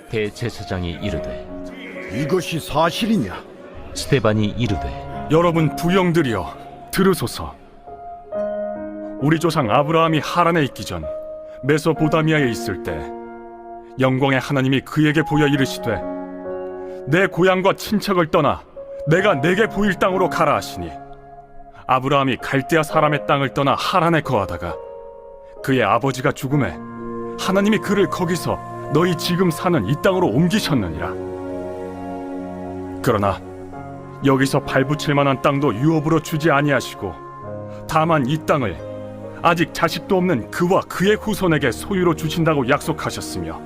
대제사장이 이르되 이것이 사실이냐? 스데반이 이르되 여러분 부영들이여 들으소서. 우리 조상 아브라함이 하란에 있기 전 메소보다미아에 있을 때 영광의 하나님이 그에게 보여 이르시되 내 고향과 친척을 떠나 내가 내게 보일 땅으로 가라 하시니, 아브라함이 갈대아 사람의 땅을 떠나 하란에 거하다가 그의 아버지가 죽음에 하나님이 그를 거기서 너희 지금 사는 이 땅으로 옮기셨느니라. 그러나 여기서 발붙일 만한 땅도 유업으로 주지 아니하시고 다만 이 땅을 아직 자식도 없는 그와 그의 후손에게 소유로 주신다고 약속하셨으며,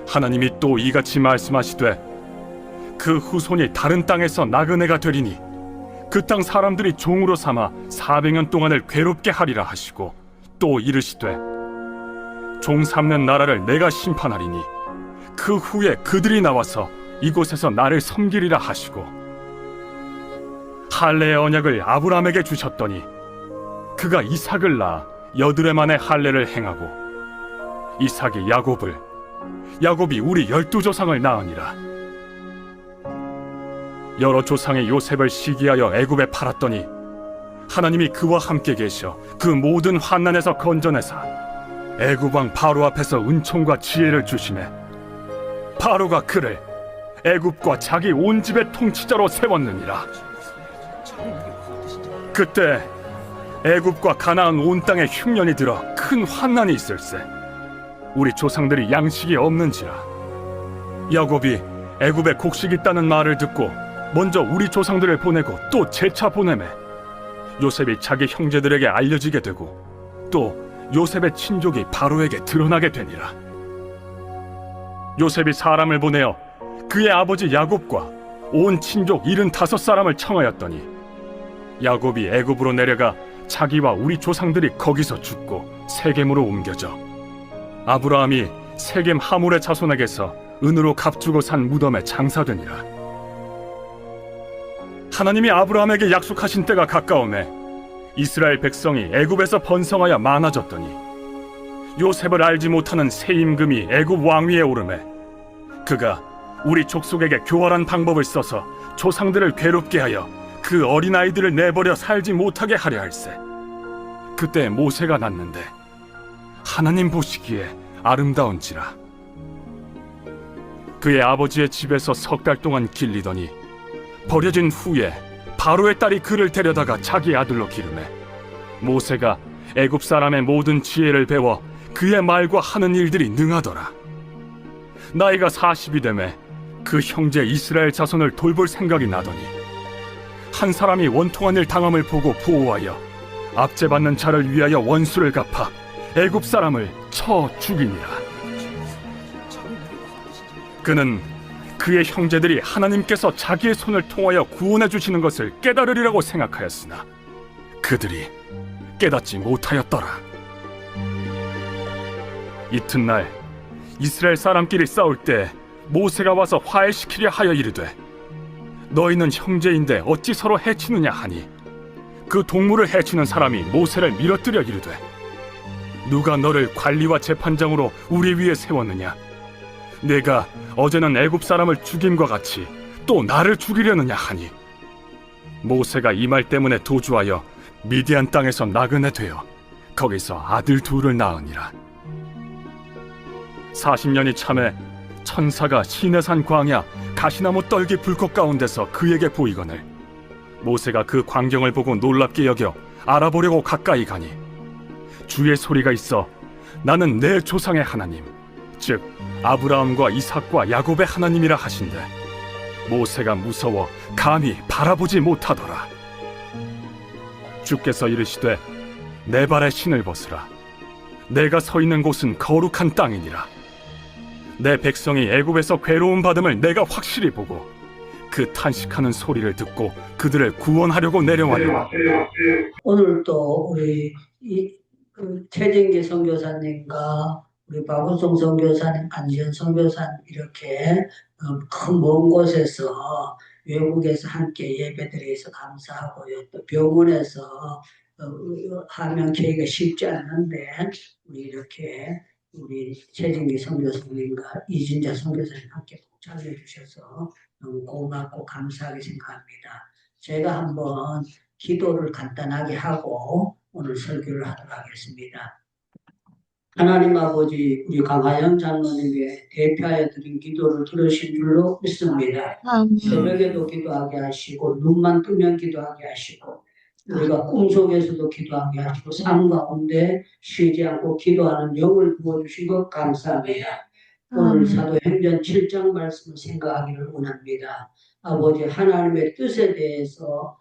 하나님이 또 이같이 말씀하시되 그 후손이 다른 땅에서 나그네가 되리니 그 땅 사람들이 종으로 삼아 400년 동안을 괴롭게 하리라 하시고, 또 이르시되 종 삼는 나라를 내가 심판하리니 그 후에 그들이 나와서 이곳에서 나를 섬기리라 하시고, 할례의 언약을 아브라함에게 주셨더니 그가 이삭을 낳아 8해 만에 할례를 행하고 이삭이 야곱을, 야곱이 우리 12조상을 낳으니라. 여러 조상의 요셉을 시기하여 애굽에 팔았더니 하나님이 그와 함께 계셔 그 모든 환난에서 건져내사 애굽 왕 바로 앞에서 은총과 지혜를 주시매 바로가 그를 애굽과 자기 온 집의 통치자로 세웠느니라. 그때 애굽과 가나안 온 땅에 흉년이 들어 큰 환난이 있을세. 우리 조상들이 양식이 없는지라. 야곱이 애굽에 곡식 있다는 말을 듣고 먼저 우리 조상들을 보내고 또 재차 보내매 요셉이 자기 형제들에게 알려지게 되고 또 요셉의 친족이 바로에게 드러나게 되니라. 요셉이 사람을 보내어 그의 아버지 야곱과 온 친족 75사람을 청하였더니 야곱이 애굽으로 내려가 자기와 우리 조상들이 거기서 죽고 세겜으로 옮겨져 아브라함이 세겜 하몰의 자손에게서 은으로 값주고 산 무덤에 장사되니라. 하나님이 아브라함에게 약속하신 때가 가까우매 이스라엘 백성이 애굽에서 번성하여 많아졌더니 요셉을 알지 못하는 새 임금이 애굽 왕위에 오르매 그가 우리 족속에게 교활한 방법을 써서 조상들을 괴롭게 하여 그 어린아이들을 내버려 살지 못하게 하려 할세. 그때 모세가 났는데 하나님 보시기에 아름다운지라. 그의 아버지의 집에서 3달 동안 길리더니 버려진 후에 바로의 딸이 그를 데려다가 자기 아들로 기르매 모세가 애굽 사람의 모든 지혜를 배워 그의 말과 하는 일들이 능하더라. 나이가 40이 되매 그 형제 이스라엘 자손을 돌볼 생각이 나더니 한 사람이 원통한 일 당함을 보고 보호하여 압제받는 자를 위하여 원수를 갚아 애굽 사람을 쳐 죽이니라. 그는 그의 형제들이 하나님께서 자기의 손을 통하여 구원해 주시는 것을 깨달으리라고 생각하였으나 그들이 깨닫지 못하였더라. 이튿날 이스라엘 사람끼리 싸울 때 모세가 와서 화해시키려 하여 이르되 너희는 형제인데 어찌 서로 해치느냐 하니 그 동물을 해치는 사람이 모세를 밀어뜨려 이르되 누가 너를 관리와 재판장으로 우리 위에 세웠느냐? 내가 어제는 애굽 사람을 죽임과 같이 또 나를 죽이려느냐 하니 모세가 이 말 때문에 도주하여 미디안 땅에서 나그네 되어 거기서 아들 둘을 낳으니라. 40년이 참에 천사가 시내산 광야 가시나무 떨기 불꽃 가운데서 그에게 보이거늘 모세가 그 광경을 보고 놀랍게 여겨 알아보려고 가까이 가니 주의 소리가 있어 나는 내 조상의 하나님 즉 아브라함과 이삭과 야곱의 하나님이라 하신대 모세가 무서워 감히 바라보지 못하더라. 주께서 이르시되 내 발에 신을 벗으라. 내가 서 있는 곳은 거룩한 땅이니라. 내 백성이 애굽에서 괴로움 받음을 내가 확실히 보고 그 탄식하는 소리를 듣고 그들을 구원하려고 내려왔노. 오늘도 우리 최정기 선교사님과 우리 박우성 선교사님, 안지현 선교사님 이렇게 큰 먼 곳에서 외국에서 함께 예배드려서 감사하고요. 또 병원에서 하면 계기가 쉽지 않은데 우리 이렇게 우리 최진기 선교사님과 이진자 선교사님 함께 참여해 주셔서 너무 고맙고 감사하게 생각합니다. 제가 한번 기도를 간단하게 하고 오늘 설교를 하도록 하겠습니다. 하나님 아버지, 우리 강하영 장로님께 대표하여 드린 기도를 들으신 줄로 믿습니다. 새벽에도 기도하게 하시고 눈만 뜨면 기도하게 하시고 우리가 꿈속에서도 기도하게 하시고 삶 가운데 쉬지 않고 기도하는 영을 부어주신 것 감사합니다. 오늘 사도행전 7장 말씀을 생각하기를 원합니다. 아버지 하나님의 뜻에 대해서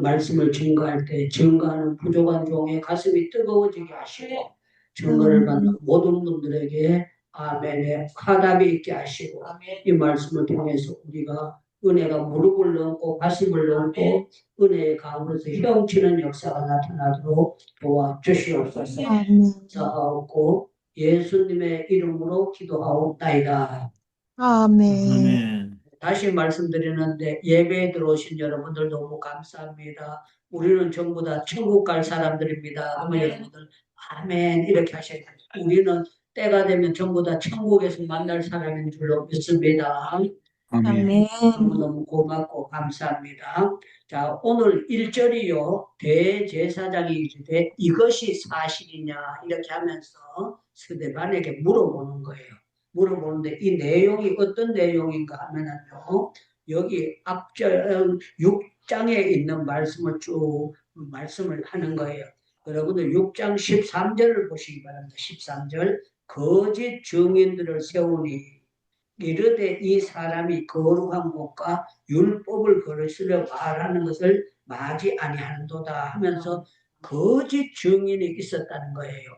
말씀을 증거할 때 증거하는 부족한 종의 가슴이 뜨거워지게 하시고 증거를 받는 모든 분들에게 아멘의 화답이 있게 하시고 이 말씀을 통해서 우리가 은혜가 무릎을 넘고 가슴을 넘고 은혜의 가운데서 헤엄치는 역사가 나타나도록 도와주시옵소서. 감사하고 예수님의 이름으로 기도하옵나이다. 아멘. 다시 말씀드리는데 예배에 들어오신 여러분들 너무 감사합니다. 우리는 전부 다 천국 갈 사람들입니다. 그러면 여러분들 아멘 이렇게 하셔야 돼요. 우리는 때가 되면 전부 다 천국에서 만날 사람인 줄로 믿습니다. 아멘. 너무너무 고맙고 감사합니다. 자, 오늘 1절이요. 대제사장이 이르되 이것이 사실이냐 이렇게 하면서 스데반에게 물어보는 거예요. 물어보는데 이 내용이 어떤 내용인가 하면은요. 여기 앞절 6장에 있는 말씀을 쭉 말씀을 하는 거예요. 여러분들 6장 13절을 보시기 바랍니다. 13절 거짓 증인들을 세우니 이르되 이 사람이 거룩한 것과 율법을 거르시려 말하는 것을 마지 아니하는도다 하면서 거짓 증인이 있었다는 거예요.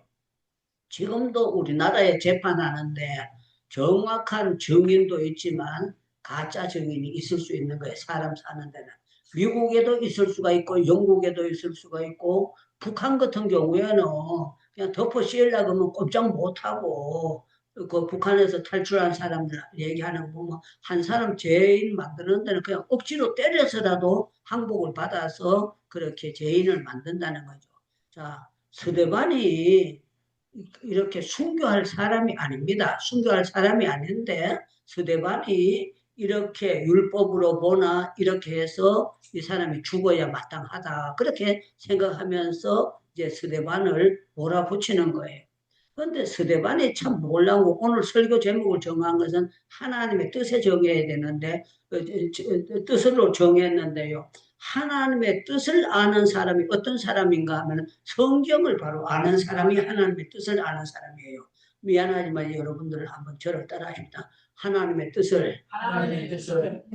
지금도 우리나라에 재판하는데 정확한 증인도 있지만 가짜 증인이 있을 수 있는 거예요. 사람 사는 데는. 미국에도 있을 수가 있고 영국에도 있을 수가 있고 북한 같은 경우에는 그냥 덮어 씌우려고 하면 꼼짝 못하고 그 북한에서 탈출한 사람들 얘기하는 거 보면 한 사람 죄인 만드는 데는 그냥 억지로 때려서라도 항복을 받아서 그렇게 죄인을 만든다는 거죠. 자, 스데반이 이렇게 순교할 사람이 아닙니다. 순교할 사람이 아닌데 스데반이 이렇게 율법으로 보나 이렇게 해서 이 사람이 죽어야 마땅하다. 그렇게 생각하면서 이제 스데반을 몰아붙이는 거예요. 그런데 스데반이 참 놀라고 오늘 설교 제목을 정한 것은 하나님의 뜻에 정해야 되는데 뜻으로 정했는데요. 하나님의 뜻을 아는 사람이 어떤 사람인가 하면 성경을 바로 아는 사람이 하나님의 뜻을 아는 사람이에요. 미안하지만 여러분들 한번 저를 따라 하십니다. 하나님의 뜻을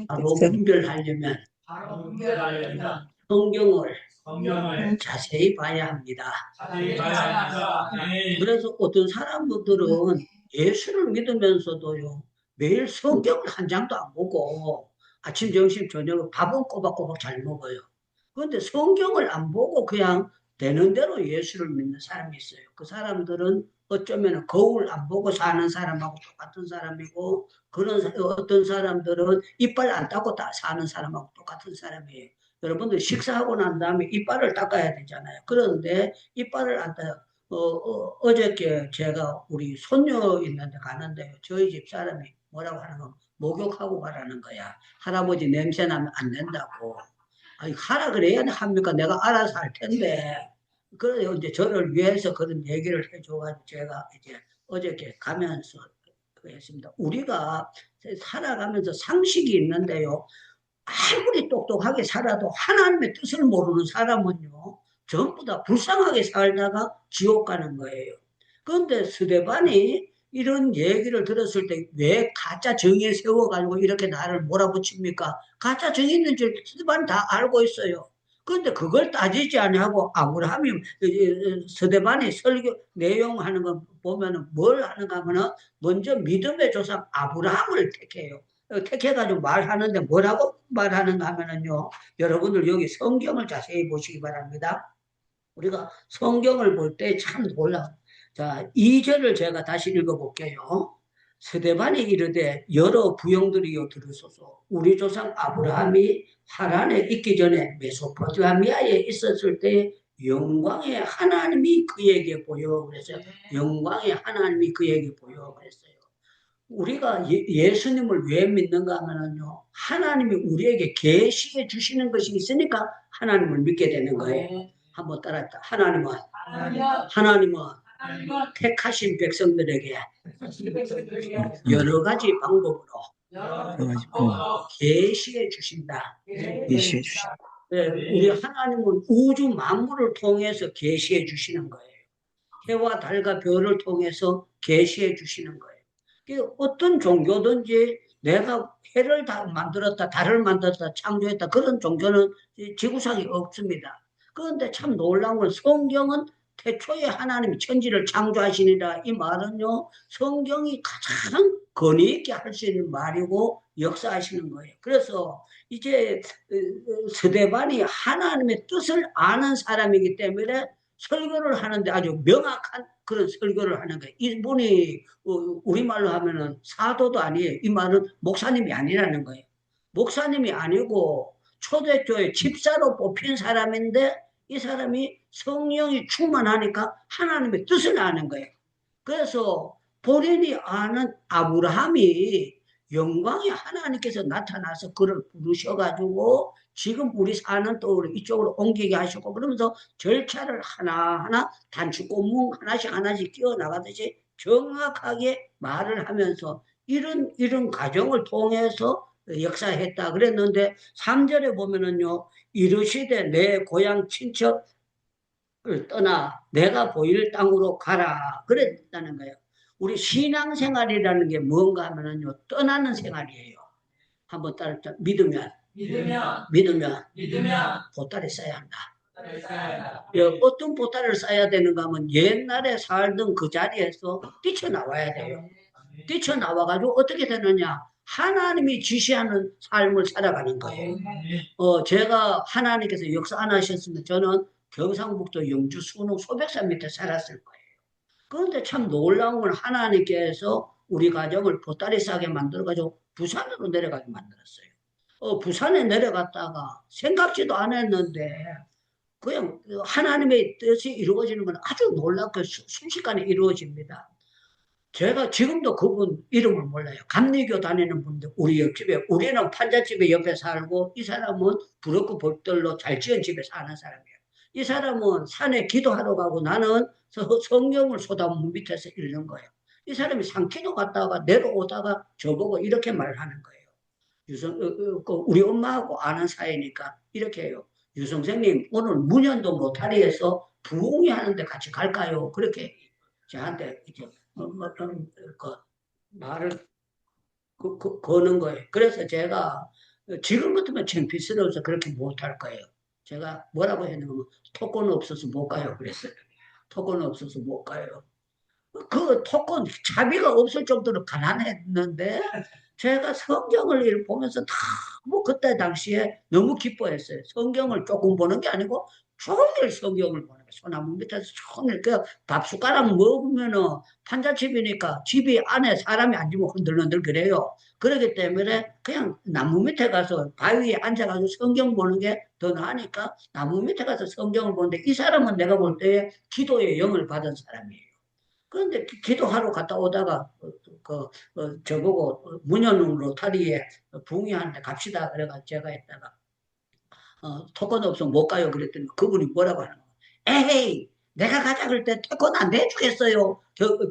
바로 분별하려면 성경을 자세히 봐야 합니다. 그래서 어떤 사람들은 예수를 믿으면서도요, 매일 성경을 한 장도 안 보고 아침, 점심, 저녁 밥은 꼬박꼬박 잘 먹어요. 그런데 성경을 안 보고 그냥 되는 대로 예수를 믿는 사람이 있어요. 그 사람들은 어쩌면 거울 안 보고 사는 사람하고 똑같은 사람이고, 어떤 사람들은 이빨 안 닦고 사는 사람하고 똑같은 사람이에요. 여러분들 식사하고 난 다음에 이빨을 닦아야 되잖아요. 그런데 이빨을 안 닦아요. 어저께 제가 우리 손녀 있는데 가는데 저희 집 사람이 뭐라고 하는 거 목욕하고 가라는 거야. 할아버지 냄새 나면 안 된다고. 아니, 하라 그래야 합니까? 내가 알아서 할 텐데. 그래서 이제 저를 위해서 그런 얘기를 해줘가지고 제가 이제 어저께 가면서 했습니다. 우리가 살아가면서 상식이 있는데요. 아무리 똑똑하게 살아도 하나님의 뜻을 모르는 사람은요. 전부 다 불쌍하게 살다가 지옥 가는 거예요. 그런데 스데반이 이런 얘기를 들었을 때 왜 가짜 정의에 세워가지고 이렇게 나를 몰아붙입니까? 가짜 정의 있는 줄 스데반이 다 알고 있어요. 그런데 그걸 따지지 아니하고 아브라함이 스데반이 설교 내용하는 거 보면은 뭘 하는가 하면은 먼저 믿음의 조상 아브라함을 택해요. 택해가지고 말하는데 뭐라고 말하는가 하면은요. 여러분들 여기 성경을 자세히 보시기 바랍니다. 우리가 성경을 볼 때 참 놀라워. 자, 2절을 제가 다시 읽어볼게요. 스데반이 이르되 여러 부형들이여 들으소서. 우리 조상 아브라함이 하란에 있기 전에 메소포타미아에 있었을 때 영광의 하나님이 그에게 보여 그랬어요. 영광의 하나님이 그에게 보여 그랬어요. 우리가 예수님을 왜 믿는가 하면요, 하나님이 우리에게 계시해 주시는 것이 있으니까 하나님을 믿게 되는 거예요. 한번 따라했다. 하나님은 택하신 백성들에게 여러 가지 방법으로 계시해 주신다. 예시해 주시고. 네, 우리 하나님은 우주 만물을 통해서 계시해 주시는 거예요. 해와 달과 별을 통해서 계시해 주시는 거예요. 어떤 종교든지 내가 해를 다 만들었다, 달을 만들었다, 창조했다 그런 종교는 지구상에 없습니다. 그런데 참 놀라운 건 성경은 태초에 하나님이 천지를 창조하시니라 이 말은요, 성경이 가장 권위 있게 할 수 있는 말이고 역사하시는 거예요. 그래서 이제 스데반이 하나님의 뜻을 아는 사람이기 때문에 설교를 하는데 아주 명확한 그런 설교를 하는 거예요. 이분이 우리말로 하면은 사도도 아니에요. 이 말은 목사님이 아니라는 거예요. 목사님이 아니고 초대교회 집사로 뽑힌 사람인데 이 사람이 성령이 충만하니까 하나님의 뜻을 아는 거예요. 그래서 본인이 아는 아브라함이 영광의 하나님께서 나타나서 그를 부르셔가지고 지금 우리 사는 또를 이쪽으로 옮기게 하시고 그러면서 절차를 하나하나 단축본문 하나씩 끼워 나가듯이 정확하게 말을 하면서 이런 과정을 통해서 역사했다 그랬는데 3절에 보면은요, 이르시되 내 고향 친척을 떠나 내가 보일 땅으로 가라 그랬다는 거예요. 우리 신앙생활이라는 게 뭔가 하면은요, 떠나는 생활이에요. 한번 따라서 믿으면 보따리 싸야 한다. 어떤 보따리를 싸야 되는가 하면 옛날에 살던 그 자리에서 뛰쳐나와야 돼요. 뛰쳐나와가지고 어떻게 되느냐, 하나님이 지시하는 삶을 살아가는 거예요. 제가 하나님께서 역사 안 하셨으면 저는 경상북도 영주 순흥 소백산 밑에 살았을 거예요. 그런데 참 놀라운 건 하나님께서 우리 가정을 보따리 싸게 만들어가지고 부산으로 내려가게 만들었어요. 부산에 내려갔다가 생각지도 않았는데 그냥 하나님의 뜻이 이루어지는 건 아주 놀랍게 순식간에 이루어집니다. 제가 지금도 그분 이름을 몰라요. 감리교 다니는 분들 우리 옆집에, 우리는 판잣집에 옆에 살고 이 사람은 부럽고 볼들로 잘 지은 집에 사는 사람이에요. 이 사람은 산에 기도하러 가고 나는 성경을 쏟아문 밑에서 읽는 거예요. 이 사람이 산기도 갔다가 내려오다가 저보고 이렇게 말하는 거예요. 우리 엄마하고 아는 사이니까 이렇게 해요. 유성생님 오늘 문현동 로타리에서 부흥회 하는데 같이 갈까요? 그렇게 저한테 이렇게 말을 거는 거예요. 그래서 제가 지금 같으면 창피스러워서 그렇게 못할 거예요. 제가 뭐라고 했냐면 토건 없어서 못 가요. 그랬어요. 토건 없어서 못 가요. 그 토건 자비가 없을 정도로 가난했는데 제가 성경을 보면서 너무 그때 당시에 너무 기뻐했어요. 성경을 조금 보는 게 아니고 종일 성경을 보는 거예요. 소나무 밑에서 종일 밥 숟가락 먹으면은 판잣집이니까 집이 안에 사람이 앉으면 흔들흔들 그래요. 그렇기 때문에 그냥 나무 밑에 가서 바위에 앉아가지고 성경 보는 게 더 나으니까 나무 밑에 가서 성경을 보는데 이 사람은 내가 볼 때 기도의 영을 받은 사람이에요. 그런데 기도하러 갔다 오다가 저보고 문현웅 로타리에 붕이한테 갑시다 그래가 제가 했다가 토건 없으면 못 가요 그랬더니 그분이 뭐라고 하는 거예요. 에헤이 내가 가자 그럴 때 토건 안 내주겠어요.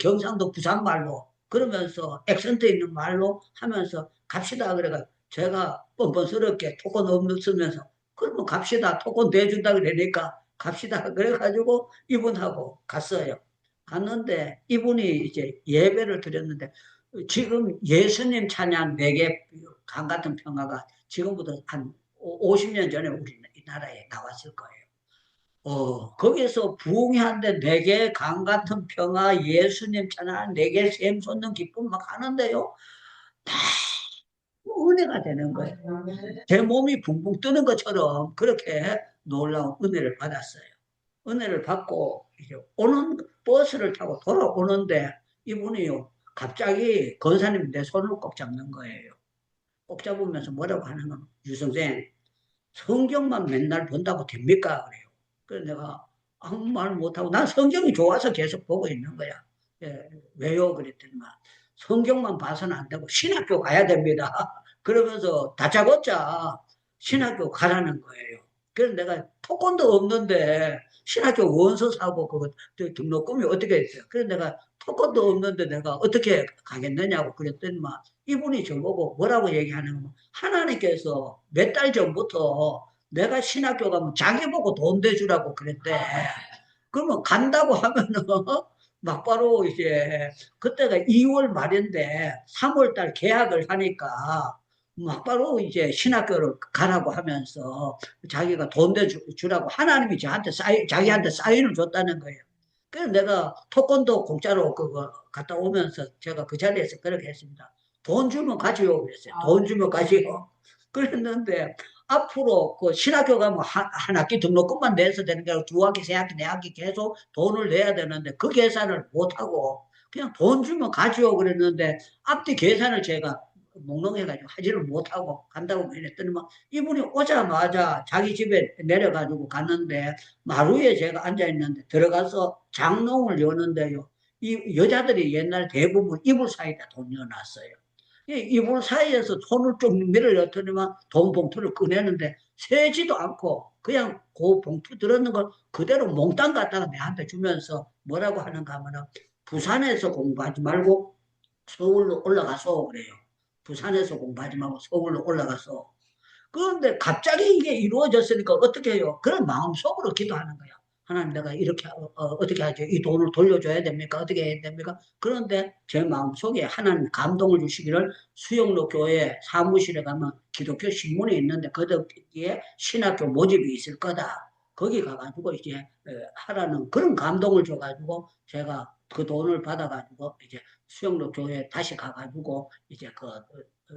경상도 부산 말로 그러면서 액센트 있는 말로 하면서 갑시다 그래가 제가 뻔뻔스럽게 토건 없으면서 그러면 갑시다 토건 내준다 그러니까 갑시다 그래가지고 이분하고 갔어요. 갔는데 이분이 이제 예배를 드렸는데 지금 예수님 찬양 4개 강 같은 평화가 지금부터 한 50년 전에 우리나라에 나왔을 거예요. 거기서 부흥회한데 4개 강 같은 평화 예수님 찬양 4개 샘 솟는 기쁨 막 하는데요. 다 은혜가 되는 거예요. 제 몸이 붕붕 뜨는 것처럼 그렇게 놀라운 은혜를 받았어요. 은혜를 받고 이제 버스를 타고 돌아오는데 이분이요 갑자기 권사님이 내 손을 꼭 잡는 거예요. 꼭 잡으면서 뭐라고 하냐면 유성생 성경만 맨날 본다고 됩니까? 그래요. 그래서 내가 아무 말 못하고 난 성경이 좋아서 계속 보고 있는 거야. 예, 왜요? 그랬더니만 성경만 봐서는 안 되고 신학교 가야 됩니다. 그러면서 다짜고짜 신학교 가라는 거예요. 그래서 내가 토건도 없는데 신학교 원서 사고 그거 등록금이 어떻게 했어요? 그래서 내가 토건도 없는데 내가 어떻게 가겠느냐고 그랬더니만 이분이 저보고 뭐라고 얘기하는 거 하나님께서 몇 달 전부터 내가 신학교 가면 자기 보고 돈 대주라고 그랬대. 그러면 간다고 하면은 막바로 이제 그때가 2월 말인데 3월 달 계약을 하니까 막바로 이제 신학교를 가라고 하면서 자기가 돈 대주라고 하나님이 자기한테 사인을 줬다는 거예요. 그래서 내가 토건도 공짜로 그거 갔다 오면서 제가 그 자리에서 그렇게 했습니다. 돈 주면 가지요 그랬어요. 돈 주면 가지요. 그랬는데 앞으로 그 신학교 가면 한 학기 등록금만 내서 되는 게 아니라 두 학기, 세 학기, 네 학기 계속 돈을 내야 되는데 그 계산을 못하고 그냥 돈 주면 가지요 그랬는데 앞뒤 계산을 제가 몽롱해가지고 하지를 못하고 간다고 그랬더니 막 이분이 오자마자 자기 집에 내려가지고 갔는데 마루에 제가 앉아있는데 들어가서 장롱을 여는데요. 이 여자들이 옛날 대부분 이불 사이에다 돈 넣어놨어요. 이불 사이에서 손을 좀 밀어넣더니만 돈 봉투를 꺼내는데 세지도 않고 그냥 그 봉투 들었는 걸 그대로 몽땅 갖다가 내한테 주면서 뭐라고 하는가 하면은 부산에서 공부하지 말고 서울로 올라가서 그래요. 부산에서 공부하지 말고 서울로 올라가서. 그런데 갑자기 이게 이루어졌으니까 어떻게 해요? 그런 마음속으로 기도하는 거야. 하나님 내가 이렇게 어떻게 하죠? 이 돈을 돌려줘야 됩니까? 어떻게 해야 됩니까? 그런데 제 마음속에 하나님 감동을 주시기를 수영로 교회 사무실에 가면 기독교 신문이 있는데 거기에 신학교 모집이 있을 거다. 거기 가가지고 이제 하라는 그런 감동을 줘가지고 제가 그 돈을 받아가지고 이제 수영로 교회 다시 가가지고 이제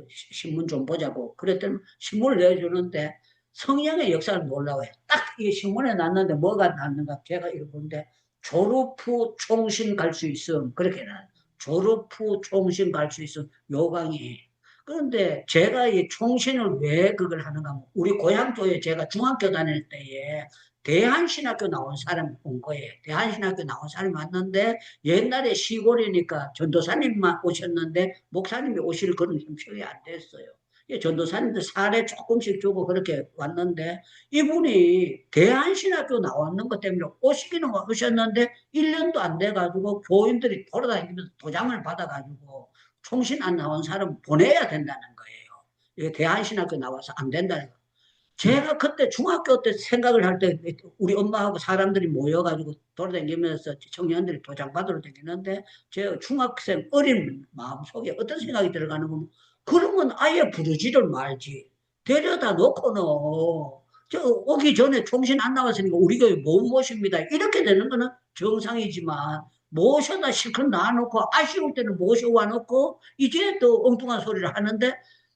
신문 좀 보자고 그랬더니 신문을 내주는데 성령의 역사는 놀라워요. 딱 이 신문에 났는데 뭐가 났는가 제가 읽었는데 졸업 후 총신 갈 수 있음 그렇게 나요. 졸업 후 총신 갈 수 있음 요강이. 그런데 제가 이 총신을 왜 그걸 하는가 하면 우리 고향교에 제가 중학교 다닐 때에 대한신학교 나온 사람이 온 거예요. 대한신학교 나온 사람이 왔는데 옛날에 시골이니까 전도사님만 오셨는데 목사님이 오실 그런 형편이 안 됐어요. 전도사님들 사례 조금씩 주고 그렇게 왔는데 이분이 대한신학교 나왔는 것 때문에 오시기는 오셨는데 1년도 안 돼가지고 교인들이 돌아다니면서 도장을 받아가지고 총신 안 나온 사람 보내야 된다는 거예요. 이게 대한신학교 나와서 안 된다는 거예요. 제가 그때 중학교 때 생각을 할 때 우리 엄마하고 사람들이 모여가지고 돌아다니면서 청년들이 도장 받으러 다니는데 제가 중학생 어린 마음속에 어떤 생각이 들어가는 거면 그러면 아예 부르지를 말지. 데려다 놓고는 저 오기 전에 총신 안 나왔으니까 우리 교회 못 모십니다. 이렇게 되는 거는 정상이지만 모셔다 실컷 놔놓고 아쉬울 때는 모셔와 놓고 이제 또 엉뚱한 소리를 하는데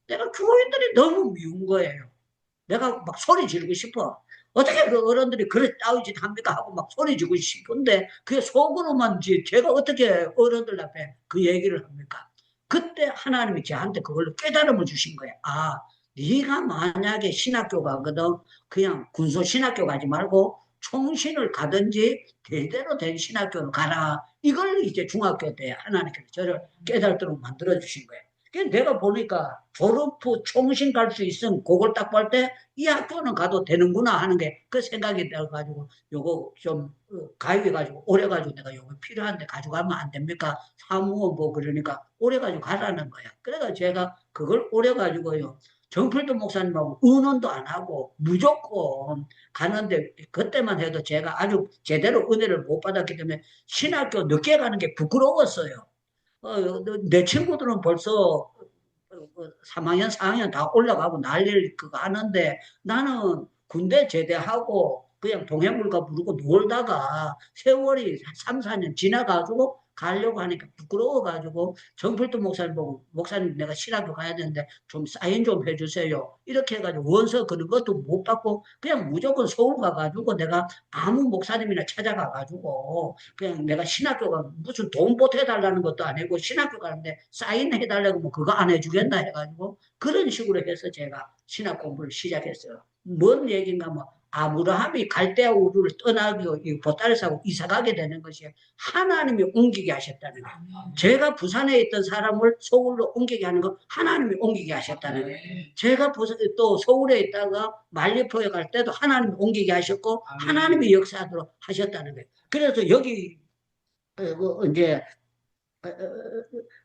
내가 교인들이 너무 미운 거예요. 내가 막 소리 지르고 싶어. 어떻게 그 어른들이 그래 따위짓 합니까? 하고 막 소리 지르고 싶은데 그게 속으로만 제가 어떻게 어른들 앞에 그 얘기를 합니까? 그때 하나님이 저한테 그걸로 깨달음을 주신 거예요. 아, 네가 만약에 신학교 가거든 그냥 군소 신학교 가지 말고 총신을 가든지 대대로 된 신학교를 가라. 이걸 이제 중학교 때 하나님께서 저를 깨달도록 만들어 주신 거예요. 그래서 내가 보니까 졸업 후 총신 갈 수 있으면 그걸 딱 볼 때 이 학교는 가도 되는구나 하는 게 그 생각이 들어가지고 요거 좀 가입해가지고 오래가지고 내가 요거 필요한데 가져가면 안 됩니까? 사무원 뭐 그러니까 오래가지고 가라는 거야. 그래서 제가 그걸 오래가지고요. 정필도 목사님하고 의논도 안 하고 무조건 가는데 그때만 해도 제가 아주 제대로 은혜를 못 받았기 때문에 신학교 늦게 가는 게 부끄러웠어요. 내 친구들은 벌써 3학년, 4학년 다 올라가고 난리를 그거 하는데 나는 군대 제대하고 그냥 동해물가 부르고 놀다가 세월이 3, 4년 지나가지고 가려고 하니까 부끄러워가지고 정필도 목사님 보고 목사님 내가 신학교 가야 되는데 좀 사인 좀 해주세요. 이렇게 해가지고 원서 그런 것도 못 받고 그냥 무조건 서울 가가지고 내가 아무 목사님이나 찾아가가지고 그냥 내가 신학교가 무슨 돈 보태달라는 것도 아니고 신학교 가는데 사인해달라고 뭐 그거 안 해주겠나 해가지고 그런 식으로 해서 제가 신학 공부를 시작했어요. 뭔 얘기인가 뭐 아브라함이 갈대아 우르를 떠나고 이 보따리 싸고 이사 가게 되는 것이 하나님이 옮기게 하셨다는 거예요. 제가 부산에 있던 사람을 서울로 옮기게 하는 거 하나님이 옮기게 하셨다는 거예요. 제가 또 서울에 있다가 말리포에 갈 때도 하나님이 옮기게 하셨고 하나님이 역사하도록 하셨다는 거예요. 그래서 여기 이제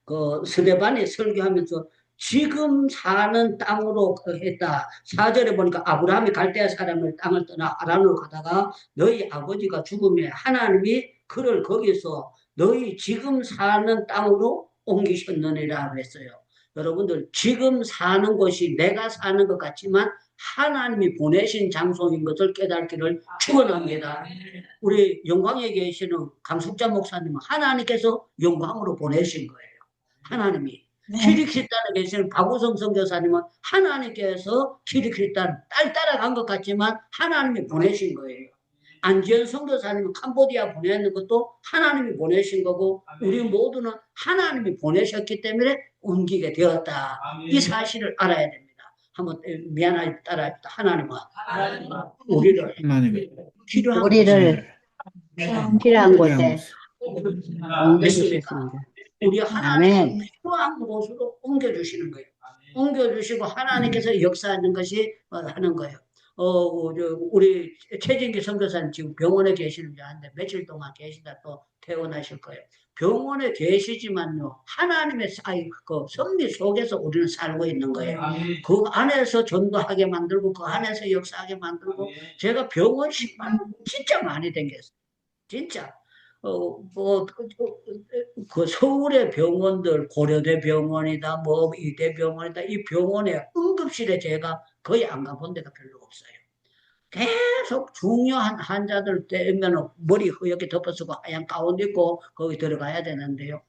그 스데반이 설교하면서 지금 사는 땅으로 했다. 4절에 보니까 아브라함이 갈대아 사람을 땅을 떠나 아란으로 가다가 너희 아버지가 죽음에 하나님이 그를 거기서 너희 지금 사는 땅으로 옮기셨느니라 그랬어요. 여러분들 지금 사는 곳이 내가 사는 것 같지만 하나님이 보내신 장소인 것을 깨닫기를 축원합니다. 우리 영광에 계시는 강숙자 목사님은 하나님께서 영광으로 보내신 거예요. 하나님이. 키리키탄에 계시는 박우성 선교사님은 하나님께서 키리키탄 딸 따라간 것 같지만 하나님이 보내신 거예요. 안지연 선교사님은 캄보디아 보내는 것도 하나님이 보내신 거고 우리 모두는 하나님이 보내셨기 때문에 옮기게 되었다. 이 사실을 알아야 됩니다. 한번 미안하게 따라합니다. 하나님은 우리를 필요한 곳에 옮겨주셨습니다. 우리 하나님은 필요한 곳으로 옮겨주시는 거예요. 옮겨주시고 하나님께서 역사하는 것이 하는 거예요. 우리 최진기 선교사님 지금 병원에 계시는 줄 아는데 며칠 동안 계시다 또 퇴원하실 거예요. 병원에 계시지만요, 하나님의 그 섭리 속에서 우리는 살고 있는 거예요. 그 안에서 전도하게 만들고, 그 안에서 역사하게 만들고, 제가 병원 식만 진짜 많이 댕겼어요. 진짜. 그 서울의 병원들, 고려대 병원이다, 뭐, 이대 병원이다, 이 병원에 응급실에 제가 거의 안 가본 데가 별로 없어요. 계속 중요한 환자들 때면 머리 허옇게 덮어쓰고 하얀 가운 입고 거기 들어가야 되는데요.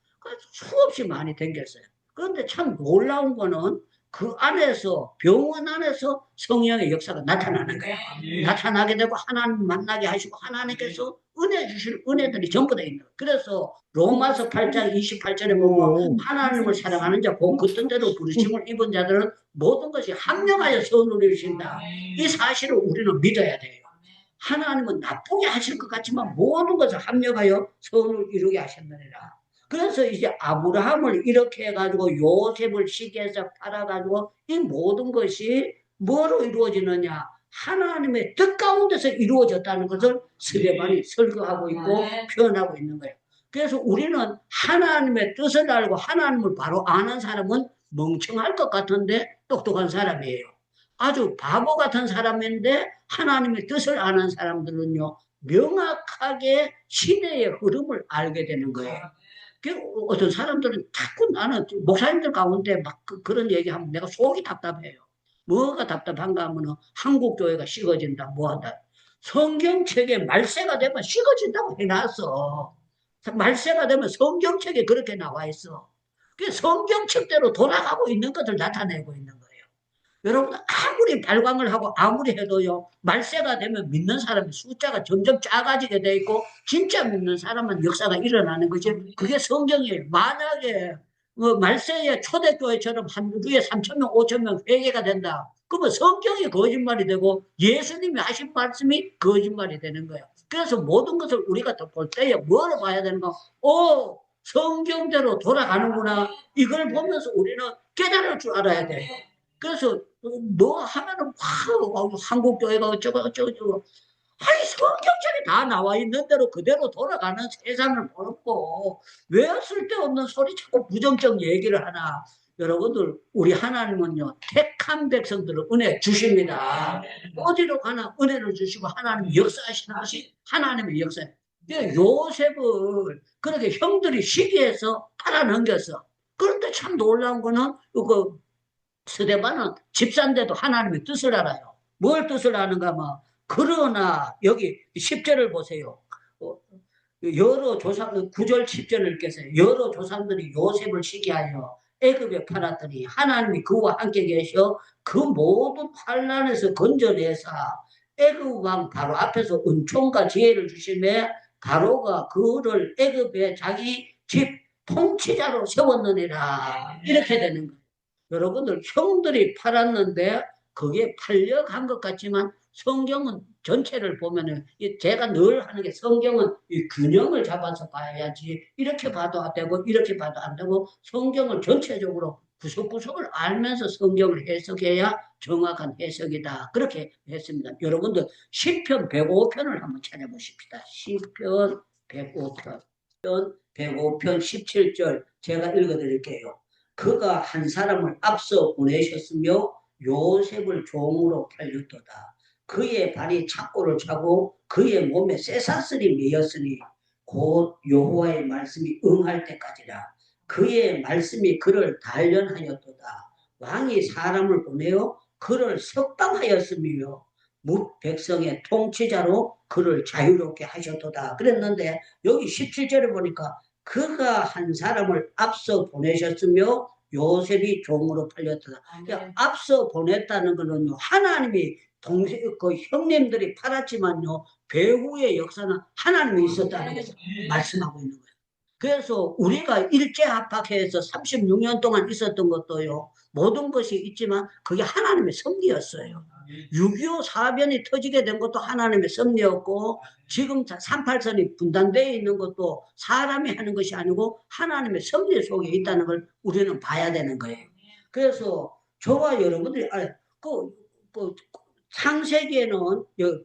수없이 많이 댕겼어요. 그런데 참 놀라운 거는 그 안에서, 병원 안에서 성령의 역사가 나타나는 거예요. 나타나게 되고 하나님 만나게 하시고 하나님께서 은혜 주실 은혜들이 전부 다 있는 거예요. 그래서 로마서 8장 28절에 보면 하나님을 사랑하는 자, 곧 그 뜻대로 부르심을 입은 자들은 모든 것이 합력하여 선을 이루신다. 이 사실을 우리는 믿어야 돼요. 하나님은 나쁘게 하실 것 같지만 모든 것을 합력하여 선을 이루게 하셨느니라. 그래서 이제 아브라함을 이렇게 해가지고 요셉을 시기해서 팔아가지고 이 모든 것이 뭐로 이루어지느냐? 하나님의 뜻 가운데서 이루어졌다는 것을 스데반이 설교하고 있고 표현하고 있는 거예요. 그래서 우리는 하나님의 뜻을 알고 하나님을 바로 아는 사람은 멍청할 것 같은데 똑똑한 사람이에요. 아주 바보 같은 사람인데 하나님의 뜻을 아는 사람들은요, 명확하게 시대의 흐름을 알게 되는 거예요. 어떤 사람들은 자꾸 나는 목사님들 가운데 막 그런 얘기하면 내가 속이 답답해요. 뭐가 답답한가 하면 한국 교회가 식어진다, 뭐한다. 성경책에 말세가 되면 식어진다고 해놨어. 말세가 되면 성경책에 그렇게 나와 있어. 그 성경책대로 돌아가고 있는 것을 나타내고 있는 거예요. 여러분 아무리 발광을 하고 아무리 해도요, 말세가 되면 믿는 사람의 숫자가 점점 작아지게 돼 있고 진짜 믿는 사람은 역사가 일어나는 거지. 그게 성경이에요. 만약에 말세에 초대교회처럼 하루에 3,000명 5,000명 회개가 된다, 그러면 성경이 거짓말이 되고 예수님이 하신 말씀이 거짓말이 되는 거예요. 그래서 모든 것을 우리가 볼 때에 뭐를 봐야 되는가? 성경대로 돌아가는구나. 이걸 보면서 우리는 깨달을 줄 알아야 돼요. 그래서 뭐 하면은 한국 교회가 어쩌고 아니 성경책에 다 나와 있는 대로 그대로 돌아가는 세상을 보고 왜 쓸데없는 소리 자꾸 부정적 얘기를 하나. 여러분들 우리 하나님은요, 택한 백성들을 은혜 주십니다. 어디로 가나 은혜를 주시고 하나님 역사하시는 것이 하나님의 역사예요. 요셉을 그렇게 형들이 시기해서 팔아넘겼어. 그런데 참 놀라운 거는 스데반은 집사인데도 하나님의 뜻을 알아요. 뭘 뜻을 아는가 하면, 그러나 여기 10절을 보세요. 여러 조상, 9절 10절을 읽겠어요. 여러 조상들이 요셉을 시기하여 애굽에 팔았더니 하나님이 그와 함께 계셔 그 모든 환난에서 건져내사 애굽 왕 바로 앞에서 은총과 지혜를 주시며 바로가 그를 애굽에 자기 집 통치자로 세웠느니라. 이렇게 되는 거예요. 여러분들 형들이 팔았는데 그게 팔려간 것 같지만 성경은 전체를 보면은 제가 늘 하는 게 성경은 이 균형을 잡아서 봐야지 이렇게 봐도 안 되고 이렇게 봐도 안 되고 성경을 전체적으로 구석구석을 알면서 성경을 해석해야 정확한 해석이다. 그렇게 했습니다. 여러분들 시편 105편을 한번 찾아보십시다. 시편 105편. 105편 17절 제가 읽어드릴게요. 그가 한 사람을 앞서 보내셨으며 요셉을 종으로 팔렸도다. 그의 발이 착고를 차고 그의 몸에 쇠사슬이 매였으니 곧 여호와의 말씀이 응할 때까지라. 그의 말씀이 그를 단련하였도다. 왕이 사람을 보내어 그를 석방하였으며 뭇 백성의 통치자로 그를 자유롭게 하셨도다. 그랬는데 여기 17절에 보니까 그가 한 사람을 앞서 보내셨으며 요셉이 종으로 팔렸다. 그러니까 앞서 보냈다는 것은요, 하나님이 그 형님들이 팔았지만요, 배후의 역사는 하나님이 있었다는 것을 말씀하고 있는 거예요. 그래서 우리가 일제합박해서 36년 동안 있었던 것도요, 모든 것이 있지만 그게 하나님의 섭리였어요. 6.25 사변이 터지게 된 것도 하나님의 섭리였고, 지금 38선이 분단되어 있는 것도 사람이 하는 것이 아니고 하나님의 섭리 속에 있다는 걸 우리는 봐야 되는 거예요. 그래서 저와 여러분들이 창세기에는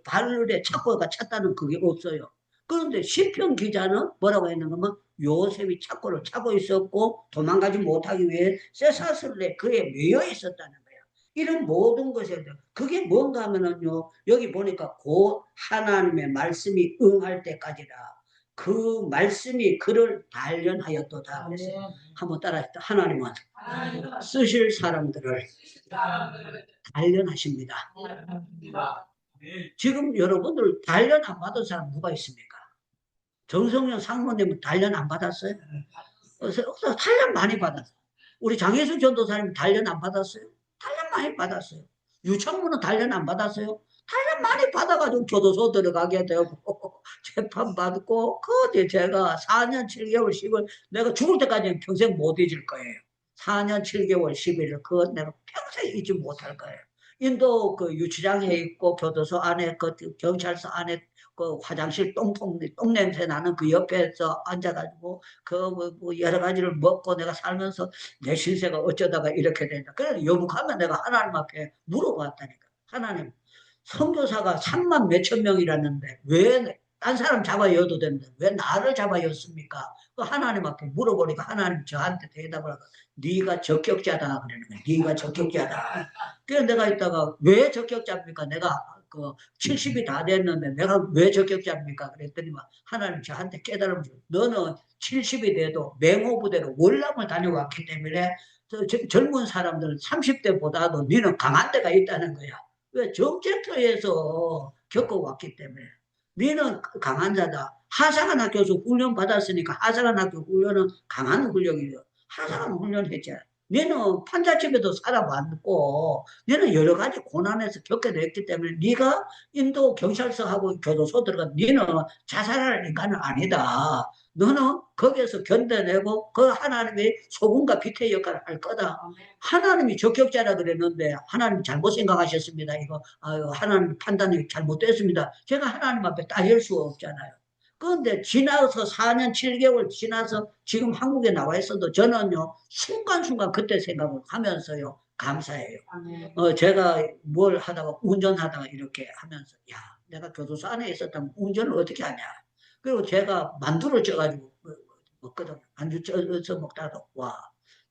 발에 착고가 찼다는 그게 없어요. 그런데 시편 기자는 뭐라고 했는가? 요셉이 착고를 차고 있었고 도망가지 못하기 위해 쇠사슬에 그에 매여 있었다는 거예요. 이런 모든 것에 그게 뭔가 하면은요, 여기 보니까 곧 하나님의 말씀이 응할 때까지라. 그 말씀이 그를 단련하였도다. 한번 따라합시다. 하나님은 쓰실 사람들을 단련하십니다. 지금 여러분들 단련 안 받은 사람 누가 있습니까? 정성현 상무님은 단련 안 받았어요? 단련 많이 받았어요. 우리 장혜수 전도사님 단련 안 받았어요? 단련 많이 받았어요. 유청문은 단련 안 받았어요? 단련 많이 받아가지고 교도소 들어가게 되고 재판 받고 그때 제가 4년 7개월 10일 내가 죽을 때까지는 평생 못 잊을 거예요. 4년 7개월 11일 그건 내가 평생 잊지 못할 거예요. 인도 그 유치장에 있고 교도소 안에 그 경찰서 안에 그 화장실 똥냄새 나는 그 옆에서 앉아가지고 뭐 여러 가지를 먹고 내가 살면서 내 신세가 어쩌다가 이렇게 된다. 그래서 여북하면 내가 하나님 앞에 물어봤다니까. 하나님, 선교사가 3만 몇천 명이라는데 왜 딴 사람 잡아여도 되는데 왜 나를 잡아였습니까? 그 하나님 앞에 물어보니까 하나님 저한테 대답을 하고 네가 적격자다 그러는 거야. 네가 적격자다. 그래서 내가 있다가 왜 적격자입니까? 내가 그 70이 다 됐는데 내가 왜 적격자입니까? 그랬더니 하나님 저한테 깨달음을 줘. 너는 70이 돼도 맹호부대로 월남을 다녀왔기 때문에 젊은 사람들은 30대보다도 너는 강한 데가 있다는 거야. 왜? 정책터에서 겪어왔기 때문에. 너는 강한 자다. 하사관 학교에서 훈련 받았으니까 하사관 학교 훈련은 강한 훈련이에요. 하사관 훈련했잖아. 너는 판자집에도 살아봤고 너는 여러 가지 고난에서 겪어냈기 때문에 네가 인도 경찰서하고 교도소 들어가 너는 자살할 인간은 아니다. 너는 거기에서 견뎌내고 그 하나님의 소금과 빛의 역할을 할 거다. 하나님이 적격자라 그랬는데 하나님 잘못 생각하셨습니다. 이거 하나님 판단이 잘못됐습니다. 제가 하나님 앞에 따질 수가 없잖아요. 그런데 지나서 4년 7개월 지나서 지금 한국에 나와 있어도 저는요 순간순간 그때 생각을 하면서요 감사해요. 제가 뭘 하다가 운전하다가 이렇게 하면서 야 내가 교도소 안에 있었다면 운전을 어떻게 하냐. 그리고 제가 만두를 쪄가지고 먹거든. 만두 쪄서 먹다가 와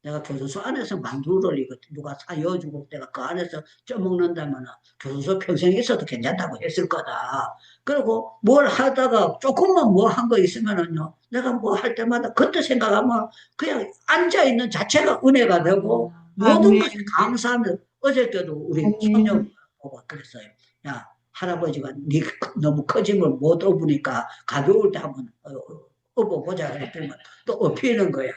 내가 교도소 안에서 만두를 이거 누가 사여주고 내가 그 안에서 쪄먹는다면 교도소 평생 있어도 괜찮다고 했을 거다. 그리고 뭘 하다가 조금만 뭐 한 거 있으면은요, 내가 뭐 할 때마다 그때 생각하면 그냥 앉아있는 자체가 은혜가 되고 모든 것이 감사하면 어저께도 우리 처녀 보고 그랬어요. 야, 할아버지가 네 너무 커짐을 못 업으니까 가벼울 때 한번 업어보자 그랬더니 또 업히는 거야.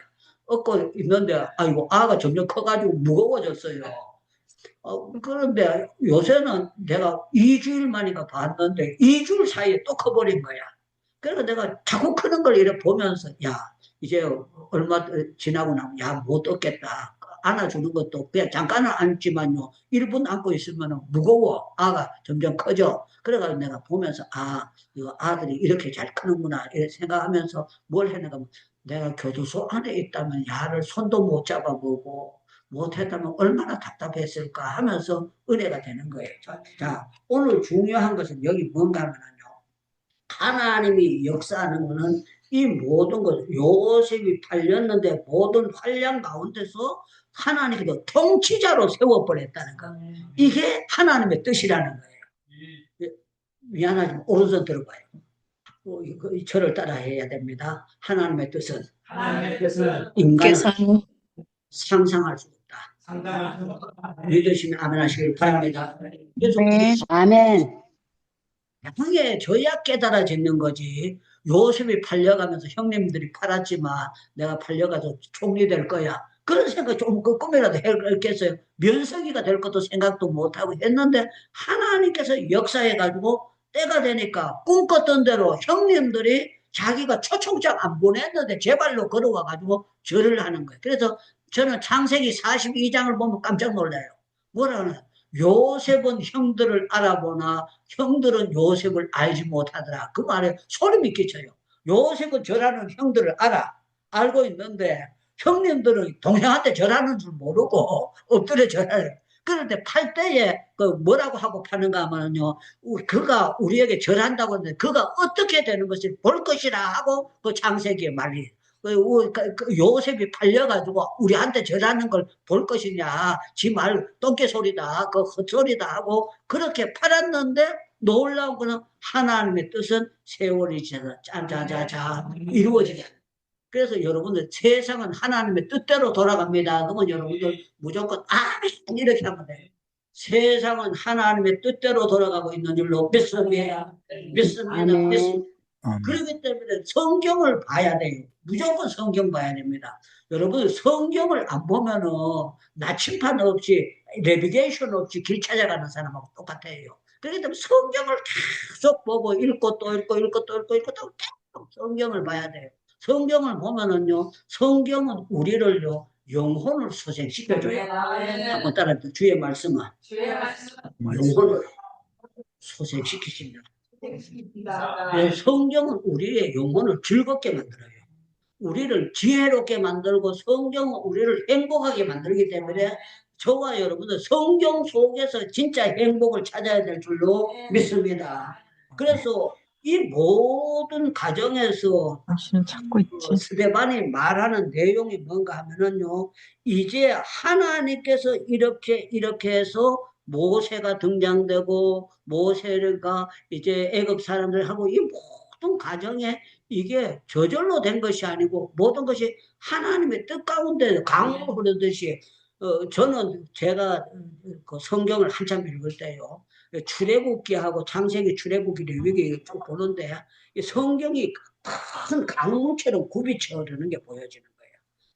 업고 있는데 아이고 아가 점점 커가지고 무거워졌어요. 그런데 요새는 내가 2주일 만인가 봤는데 2주일 사이에 또 커버린 거야. 그래서 내가 자꾸 크는 걸 이렇게 보면서 야 이제 얼마 지나고 나면 야 못 얻겠다. 안아주는 것도 그냥 잠깐은 앉지만요. 1분 안고 있으면 무거워. 아가 점점 커져. 그래가지고 내가 보면서, 아, 이거 아들이 이렇게 잘 크는구나. 이렇게 생각하면서 뭘 했는가. 내가 교도소 안에 있다면 야를 손도 못 잡아보고 못했다면 얼마나 답답했을까 하면서 은혜가 되는 거예요. 자, 오늘 중요한 것은 여기 뭔가 하면요. 하나님이 역사하는 것은 이 모든 것, 요셉이 팔렸는데 모든 환란 가운데서 하나님께서 통치자로 세워버렸다는 거. 이게 하나님의 뜻이라는 거예요. 미안하지만 오른손 들어봐요. 저를 따라 해야 됩니다. 하나님의 뜻은 인간은 상상할 수 없다. 믿으시면 아멘 하시길 바랍니다. 그래서 네. 아멘. 나중에 저야 깨달아지는 거지. 요셉이 팔려가면서 형님들이 팔았지만 내가 팔려가서 총리 될 거야. 그런 생각 좀 꿈이라도 했겠어요. 면석이가 될 것도 생각도 못하고 했는데 하나님께서 역사해가지고 때가 되니까 꿈꿨던 대로 형님들이 자기가 초청장 안 보냈는데 제 발로 걸어와가지고 절을 하는 거예요. 그래서 저는 창세기 42장을 보면 깜짝 놀라요. 뭐라 하나? 요셉은 형들을 알아보나 형들은 요셉을 알지 못하더라. 그 말에 소름이 끼쳐요. 요셉은 저라는 형들을 알고 있는데 형님들은 동생한테 절하는 줄 모르고 엎드려 절해요. 그런데 팔 때에 그 뭐라고 하고 파는가 하면요, 그가 우리에게 절한다고 하는데 그가 어떻게 되는 것을 볼 것이라 하고 그 창세기에 말이. 그 요셉이 팔려가지고 우리한테 절하는 걸 볼 것이냐, 지 말 똥개 소리다, 그 헛소리다 하고 그렇게 팔았는데 놀라운 거는 하나님의 뜻은 세월이 지나서 짠짜자자 이루어지게. 그래서 여러분들 세상은 하나님의 뜻대로 돌아갑니다. 그러면 여러분들 무조건 아멘 이렇게 하면 돼요. 세상은 하나님의 뜻대로 돌아가고 있는 줄로 믿습니다. 아멘. 그렇기 때문에 성경을 봐야 돼요. 무조건 성경 봐야 됩니다. 여러분 성경을 안 보면은 나침판 없이 내비게이션 없이 길 찾아가는 사람하고 똑같아요. 그렇기 때문에 성경을 계속 보고 읽고 또 읽고 읽고 또 읽고 읽고 또 계속 성경을 봐야 돼요. 성경을 보면은요, 성경은 우리를요, 영혼을 소생시켜줘요. 한번 따라 주의 말씀은 영혼을 소생시키십니다. 성경은 우리의 영혼을 즐겁게 만들어요. 우리를 지혜롭게 만들고 성경은 우리를 행복하게 만들기 때문에 저와 여러분들 성경 속에서 진짜 행복을 찾아야 될 줄로 믿습니다. 그래서 이 모든 가정에서 당신은 찾고 있지. 스데반이 말하는 내용이 뭔가 하면은요, 이제 하나님께서 이렇게 해서 모세가 등장되고 모세가 이제 애굽 사람들하고 이 모든 가정에 이게 저절로 된 것이 아니고 모든 것이 하나님의 뜻 가운데 강으로 흐르듯이 저는 제가 그 성경을 한참 읽을 때요, 출애굽기하고 창세기, 출애굽기, 레위기 쭉 보는데 성경이 큰 강물처럼 굽이쳐 흐르는 게 보여지는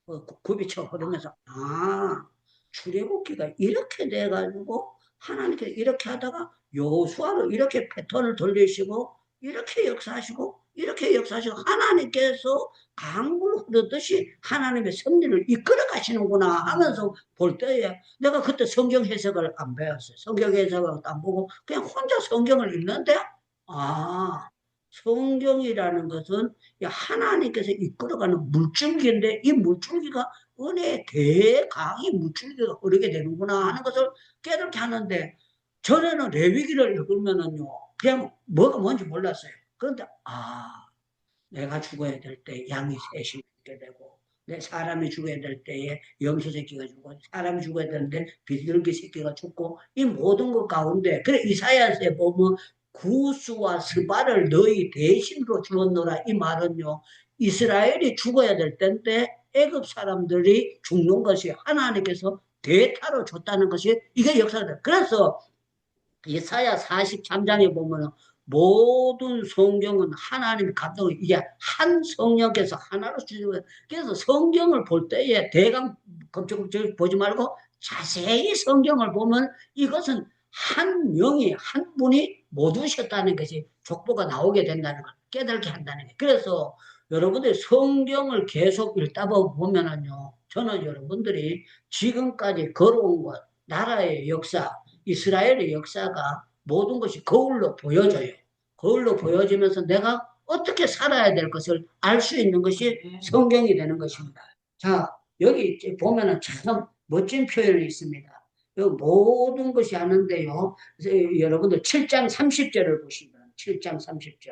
거예요. 굽이쳐 흐르면서 출애굽기가 이렇게 돼가지고 하나님께서 이렇게 하다가 여호수아로 이렇게 패턴을 돌리시고 이렇게 역사하시고 하나님께서 강물 흐르듯이 하나님의 섭리를 이끌어 가시는구나 하면서 볼 때에 내가 그때 성경 해석을 안 배웠어요. 성경 해석을 안 보고 그냥 혼자 성경을 읽는데 성경이라는 것은 하나님께서 이끌어가는 물줄기인데 이 물줄기가 은혜의 대강이 물줄기가 흐르게 되는구나 하는 것을 깨닫게 하는데 전에는 레위기를 읽으면은요 그냥 뭐가 뭔지 몰랐어요. 그런데 내가 죽어야 될 때 양이 셋이 죽게 되고 내 사람이 죽어야 될 때에 염소 새끼가 죽고 사람이 죽어야 되는데 비둘기 새끼가 죽고 이 모든 것 가운데 그래 이사야서에 보면 구스와 스바를 너희 대신으로 주었노라 이 말은요 이스라엘이 죽어야 될 때인데 애굽 사람들이 죽는 것이 하나님께서 대타로 줬다는 것이 이게 역사다. 그래서 이사야 43장에 보면 모든 성경은 하나님의 감동을 이게 한 성령께서 하나로 주시고 그래서 성경을 볼 때에 대강 검적검적 보지 말고 자세히 성경을 보면 이것은 한 명이 한 분이 모두셨다는 것이 족보가 나오게 된다는 걸 깨닫게 한다는 게 그래서 여러분들 성경을 계속 읽다 보면은요 저는 여러분들이 지금까지 걸어온 것, 나라의 역사, 이스라엘의 역사가 모든 것이 거울로 보여져요. 거울로 보여지면서 내가 어떻게 살아야 될 것을 알 수 있는 것이 성경이 되는 것입니다. 자, 여기 보면은 참 멋진 표현이 있습니다. 여기 모든 것이 아는데요. 여러분들 7장 30절을 보시면 7장 30절.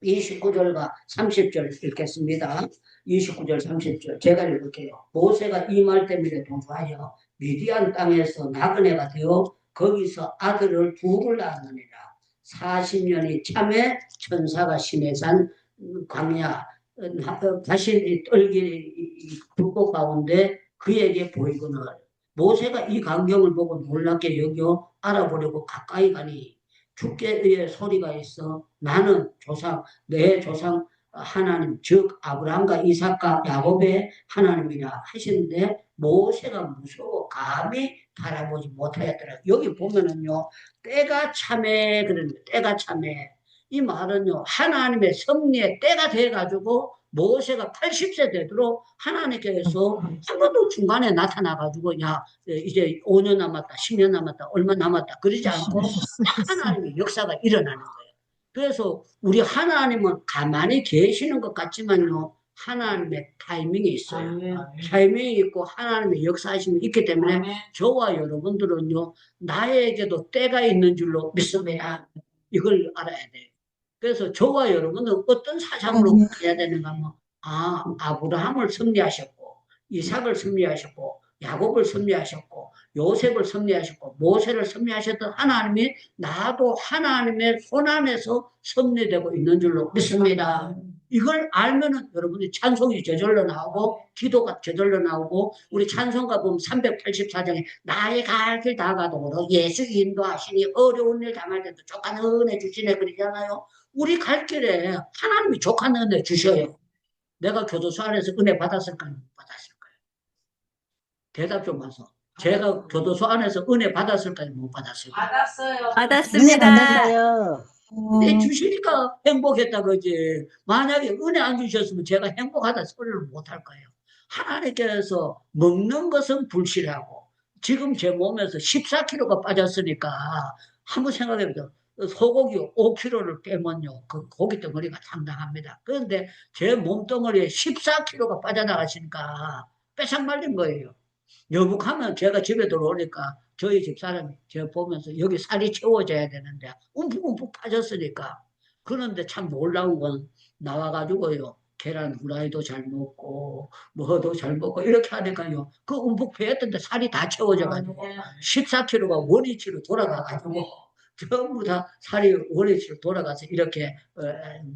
29절과 30절 읽겠습니다. 29절 30절 제가 읽을게요. 모세가 이 말 때문에 동조하여 미디안 땅에서 나그네가 되어 거기서 아들을 둘을 낳았느니라. 40년이 참에 천사가 시내산 광야 자신이 떨기 불꽃 가운데 그에게 보이거늘 모세가 이 광경을 보고 놀랍게 여겨 알아보려고 가까이 가니 주께의 소리가 있어 나는 내 조상 하나님 즉 아브라함과 이삭과 야곱의 하나님이라 하시는데 모세가 무서워 감히 바라보지 못하였더라. 여기 보면은요 때가 참에 그럽니다. 때가 참에 이 말은요 하나님의 섭리의 때가 돼가지고 모세가 80세 되도록 하나님께서 한 번도 중간에 나타나가지고 야 이제 5년 남았다 10년 남았다 얼마 남았다 그러지 않고 하나님의 역사가 일어나는 거예요. 그래서 우리 하나님은 가만히 계시는 것 같지만요 하나님의 타이밍이 있어요. 타이밍이 있고 하나님의 역사하심이 있기 때문에 저와 여러분들은요 나에게도 때가 있는 줄로 믿습니다. 이걸 알아야 돼요. 그래서 저와 여러분은 어떤 사상으로 가야 되는가 하면 아브라함을 섭리하셨고 이삭을 섭리하셨고 야곱을 섭리하셨고 요셉을 섭리하셨고 모세를 섭리하셨던 하나님이 나도 하나님의 손안에서 섭리되고 있는 줄로 믿습니다. 이걸 알면은 여러분이 찬송이 저절로 나오고 기도가 저절로 나오고 우리 찬송가 보면 384장에 나의 갈 길 다 가도록 예수 인도하시니 어려운 일 당할 때도 족한 은혜 주시네 그러잖아요. 우리 갈 길에 하나님이 족한 은혜 주셔요. 내가 교도소 안에서 은혜 받았을까요? 못 받았을까요? 대답 좀 하소. 제가 교도소 안에서 은혜 받았을까요? 못 받았을까요? 받았어요. 받았습니다. 받았어요. 은혜 주시니까 행복했다 그지. 만약에 은혜 안 주셨으면 제가 행복하다 소리를 못 할 거예요. 하나님께서 먹는 것은 불실하고 지금 제 몸에서 14kg가 빠졌으니까 한번 생각해보세요. 소고기 5kg를 빼면요 그 고기 덩어리가 상당합니다. 그런데 제 몸덩어리에 14kg가 빠져나가시니까 빼상 말린 거예요. 여북하면 제가 집에 들어오니까 저희 집사람이 제가 보면서 여기 살이 채워져야 되는데 움푹움푹 빠졌으니까. 그런데 참 놀라운 건 나와가지고요 계란 후라이도 잘 먹고 뭐도 잘 먹고 이렇게 하니까요 그 움푹 패였던데 살이 다 채워져가지고 14kg가 원위치로 돌아가가지고 전부 다 살이 원위치로 돌아가서 이렇게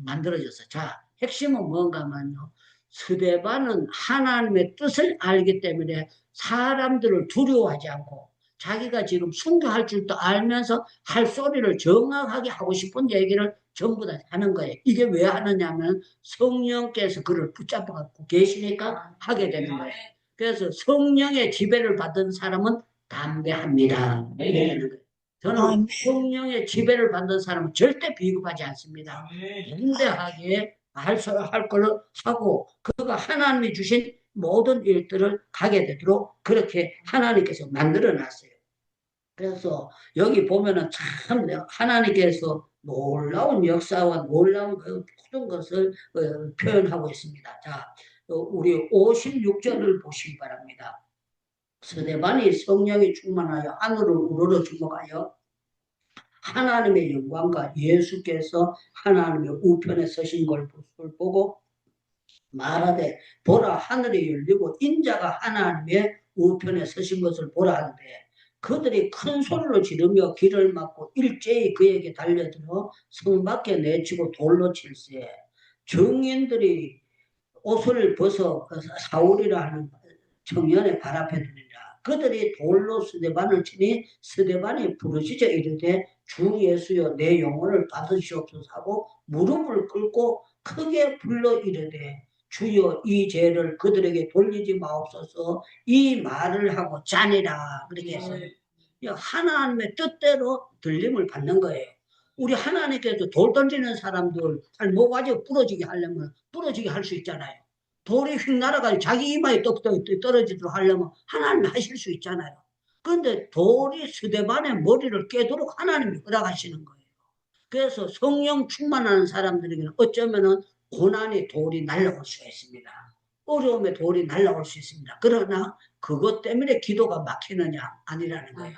만들어졌어요. 자, 핵심은 뭔가 하면요 스데반은 하나님의 뜻을 알기 때문에 사람들을 두려워하지 않고 자기가 지금 순교할 줄도 알면서 할 소리를 정확하게 하고 싶은 얘기를 전부 다 하는 거예요. 이게 왜 하느냐면 성령께서 그를 붙잡아 갖고 계시니까 하게 되는 거예요. 그래서 성령의 지배를 받은 사람은 담대합니다. 저는 성령의 지배를 받는 사람은 절대 비겁하지 않습니다. 담대하게 할 걸로 하고 그가 하나님이 주신 모든 일들을 가게 되도록 그렇게 하나님께서 만들어 놨어요. 그래서 여기 보면은 참 하나님께서 놀라운 역사와 놀라운 그 모든 것을 표현하고 있습니다. 자, 우리 56절을 보시기 바랍니다. 스데반이 성령이 충만하여 하늘을 우러러 주목하여 하나님의 영광과 예수께서 하나님의 우편에 서신 걸 보고 말하되 보라 하늘이 열리고 인자가 하나님의 우편에 서신 것을 보라 하는데 그들이 큰 소리로 지르며 길을 막고 일제히 그에게 달려들어 성 밖에 내치고 돌로 칠세 증인들이 옷을 벗어 사울이라 하는 청년의 발 앞에 두니라. 그들이 돌로 스데반을 치니 스데반이 부르짖어 이르되 주 예수여 내 영혼을 받으시옵소서 하고 무릎을 꿇고 크게 불러 이르되 주여 이 죄를 그들에게 돌리지 마옵소서 이 말을 하고 자니라. 그렇게 했어요. 하나님의 뜻대로 들림을 받는 거예요. 우리 하나님께서 돌 던지는 사람들 잘 모가지 부러지게 하려면 부러지게 할 수 있잖아요. 돌이 휙 날아가지고 자기 이마에 똑 떨어지도록 하려면 하나님이 하실 수 있잖아요. 그런데 돌이 스데반의 머리를 깨도록 하나님이 허락하시는 거예요. 그래서 성령 충만하는 사람들에게는 어쩌면은 고난의 돌이 날아올 수가 있습니다. 어려움의 돌이 날아올 수 있습니다. 그러나 그것 때문에 기도가 막히느냐? 아니라는 거예요.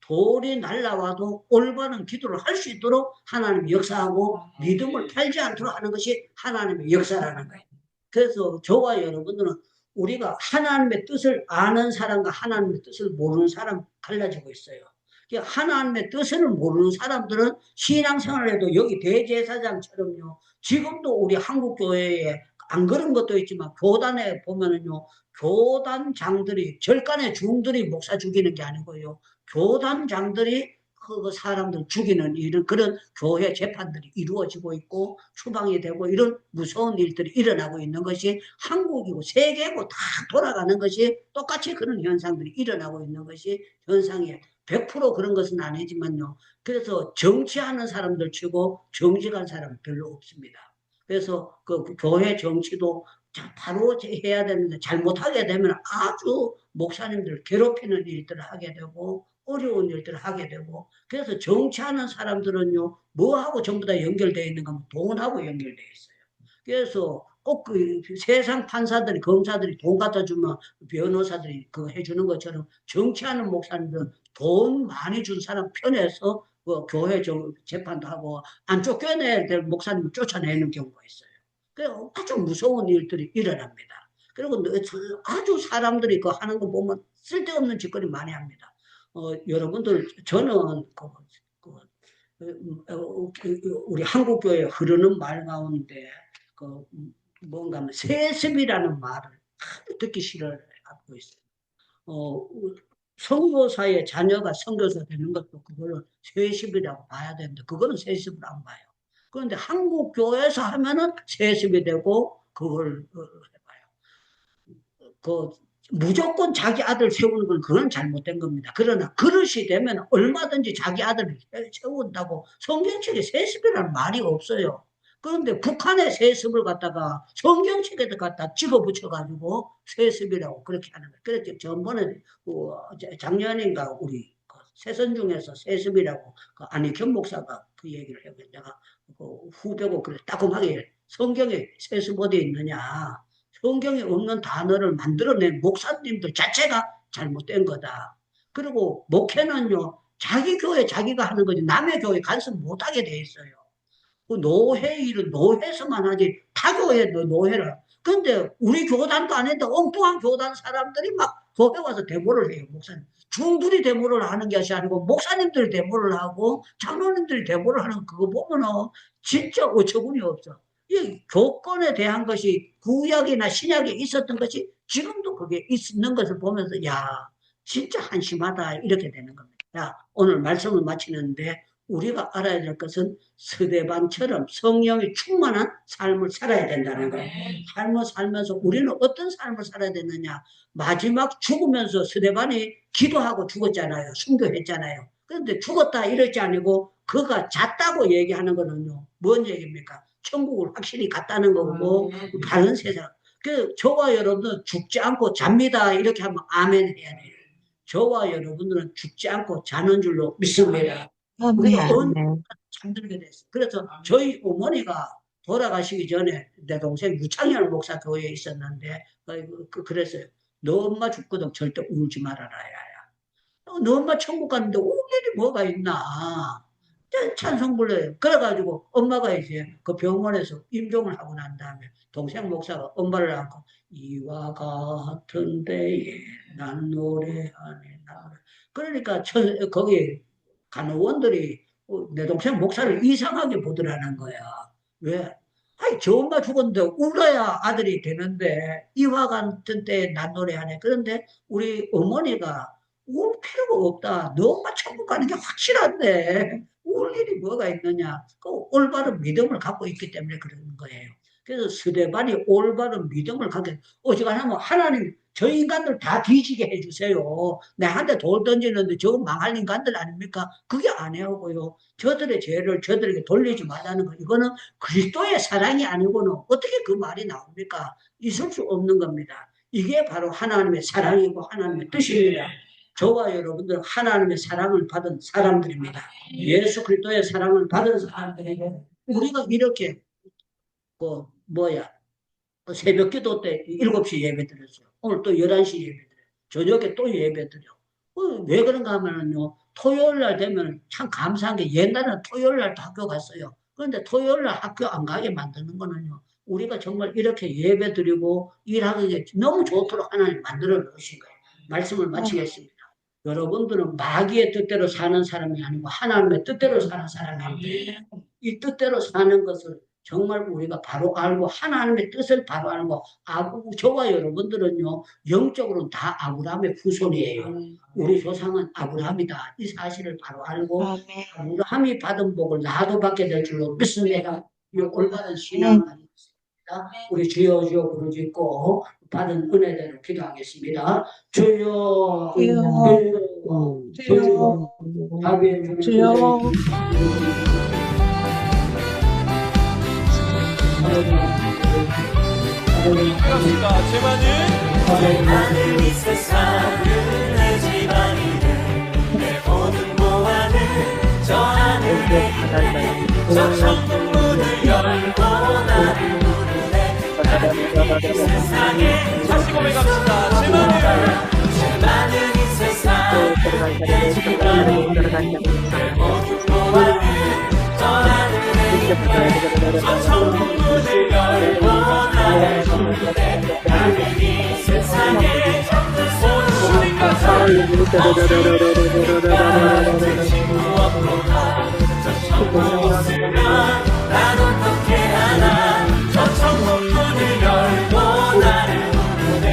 돌이 날아와도 올바른 기도를 할 수 있도록 하나님이 역사하고 믿음을 팔지 않도록 하는 것이 하나님의 역사라는 거예요. 그래서 저와 여러분들은 우리가 하나님의 뜻을 아는 사람과 하나님의 뜻을 모르는 사람 갈라지고 있어요. 하나님의 뜻을 모르는 사람들은 신앙생활에도 여기 대제사장처럼요. 지금도 우리 한국교회에 안 그런 것도 있지만 교단에 보면은요. 교단장들이 절간의 중들이 목사 죽이는 게 아니고요. 교단장들이 그 사람들 죽이는 이런 그런 교회 재판들이 이루어지고 있고 추방이 되고 이런 무서운 일들이 일어나고 있는 것이 한국이고 세계고 다 돌아가는 것이 똑같이 그런 현상들이 일어나고 있는 것이 현상이에요. 100% 그런 것은 아니지만요. 그래서 정치하는 사람들 치고 정직한 사람 별로 없습니다. 그래서 그 교회 정치도 바로 해야 되는데 잘못하게 되면 아주 목사님들 괴롭히는 일들을 하게 되고 어려운 일들을 하게 되고 그래서 정치하는 사람들은요 뭐하고 전부 다 연결되어 있는가 하면 돈하고 연결되어 있어요. 그래서 꼭 그 세상 판사들이 검사들이 돈 갖다 주면 변호사들이 그거 해주는 것처럼 정치하는 목사님들은 돈 많이 준 사람 편에서 그 교회 재판도 하고 안 쫓겨내야 될 목사님을 쫓아내는 경우가 있어요. 그래서 아주 무서운 일들이 일어납니다. 그리고 아주 사람들이 그 하는 거 보면 쓸데없는 짓거리 많이 합니다. 여러분들 저는 우리 한국교회 흐르는 말 가운데 뭔가 하면 세습이라는 말을 아주 듣기 싫어하고 있어요. 선교사의 자녀가 선교사 되는 것도 그거를 세습이라고 봐야 되는데 그거는 세습을 안 봐요. 그런데 한국 교회에서 하면은 세습이 되고 그걸 해봐요. 무조건 자기 아들 세우는 건 그건 잘못된 겁니다. 그러나 그릇이 되면 얼마든지 자기 아들을 세운다고 성경책에 세습이라는 말이 없어요. 그런데 북한의 세습을 갖다가 성경책에도 갖다 집어붙여가지고 세습이라고 그렇게 하는 거예요. 그래서 전번에 작년인가 우리 세선 중에서 세습이라고 안익현 목사가 그 얘기를 해요. 내가 후배고 그래 따끔하게 성경에 세습 어디 있느냐. 성경에 없는 단어를 만들어낸 목사님들 자체가 잘못된 거다. 그리고 목회는요, 자기 교회 자기가 하는 거지 남의 교회 간섭 못하게 돼 있어요. 그 노회 일은 노회에서만 하지 타 교회도 노회를. 근데 우리 교단도 아닌데 엉뚱한 교단 사람들이 막 교회 와서 데모를 해요, 목사님. 중들이 데모를 하는 것이 아니고 목사님들 데모를 하고 장로님들이 데모를 하는 그거 보면은 진짜 어처구니 없어. 이 교권에 대한 것이 구약이나 신약에 있었던 것이 지금도 그게 있는 것을 보면서 야 진짜 한심하다 이렇게 되는 겁니다. 자, 오늘 말씀을 마치는데 우리가 알아야 될 것은 스데반처럼 성령이 충만한 삶을 살아야 된다는 거예요. 삶을 살면서 우리는 어떤 삶을 살아야 되느냐. 마지막 죽으면서 스데반이 기도하고 죽었잖아요. 순교했잖아요. 그런데 죽었다 이러지 아니고 그가 잤다고 얘기하는 거는요. 뭔 얘기입니까? 천국을 확실히 갔다는 거고 바른 세상. 그 저와 여러분은 죽지 않고 잡니다. 이렇게 하면 아멘 해야 돼요. 저와 여러분들은 죽지 않고 자는 줄로 믿습니다. 우리가 아멘. 잠들게 됐어요. 그래서 저희 어머니가 돌아가시기 전에 내 동생 유창현 목사 교회에 있었는데 그랬어요. 너 엄마 죽거든 절대 울지 말아라 야야. 너 엄마 천국 갔는데 울 일이 뭐가 있나. 찬송 불러요. 그래가지고 엄마가 이제 그 병원에서 임종을 하고 난 다음에 동생 목사가 엄마를 안고 이와 같은 때에 난 노래하네. 그러니까 거기 간호원들이 내 동생 목사를 이상하게 보더라는 거야. 왜? 아이, 저 엄마 죽었는데 울어야 아들이 되는데 이와 같은 때에 난 노래하네. 그런데 우리 어머니가 울 필요가 없다. 너 엄마 천국 가는 게 확실한데 울 일이 뭐가 있느냐. 그 올바른 믿음을 갖고 있기 때문에 그러는 거예요. 그래서 스데반이 올바른 믿음을 갖게 어지간하면 하나님 저 인간들 다 뒤지게 해주세요. 내한테 돌 던지는데 저거 망할 인간들 아닙니까? 그게 아니하고요. 저들의 죄를 저들에게 돌리지 말라는 거. 이거는 그리스도의 사랑이 아니고는 어떻게 그 말이 나옵니까? 있을 수 없는 겁니다. 이게 바로 하나님의 사랑이고 하나님의 뜻입니다. 저와 여러분들은 하나님의 사랑을 받은 사람들입니다. 예수 그리스도의 사랑을 받은 사람들에게 우리가 이렇게 새벽 기도 때 7시 예배 드렸어요. 오늘 또 11시 예배 드려요. 저녁에 또 예배 드려. 왜 그런가 하면요. 토요일 날 되면 참 감사한 게 옛날에는 토요일 날도 학교 갔어요. 그런데 토요일 날 학교 안 가게 만드는 거는요. 우리가 정말 이렇게 예배 드리고 일하기 너무 좋도록 하나님 만들어 놓으신 거예요. 말씀을 마치겠습니다. 여러분들은 마귀의 뜻대로 사는 사람이 아니고 하나님의 뜻대로 사는 사람인데 이 뜻대로 사는 것을 정말 우리가 바로 알고 하나님의 뜻을 바로 알고 저와 여러분들은요 영적으로는 다 아브라함의 후손이에요. 우리 조상은 아브라함이다. 이 사실을 바로 알고 아브라함이 받은 복을 나도 받게 될 줄로 믿습니다. 이 올바른 신앙을 가지고 있습니다. 우리 주여 주여 부르짖고 받은 은혜대로 기도하겠습니다. 주여 주여 주여 답의 주여 하늘 이 세상은 내 집안이든 내 모든 보화는 저 하늘에 있네 저 천국 문을 열고 나를 부르네 하늘 이 세상에 다시 고백합시다. 제 많은 이 세상 내 집안이든 내 모든 보화는 저 하늘에 있네 저 천국 문을 열고 나를 부르네 하늘 이 세상에 온주님과 내 친구 없도다 저 천국 없으면 난 어떻게 하나 저 천국 문을 열고 나를 부르네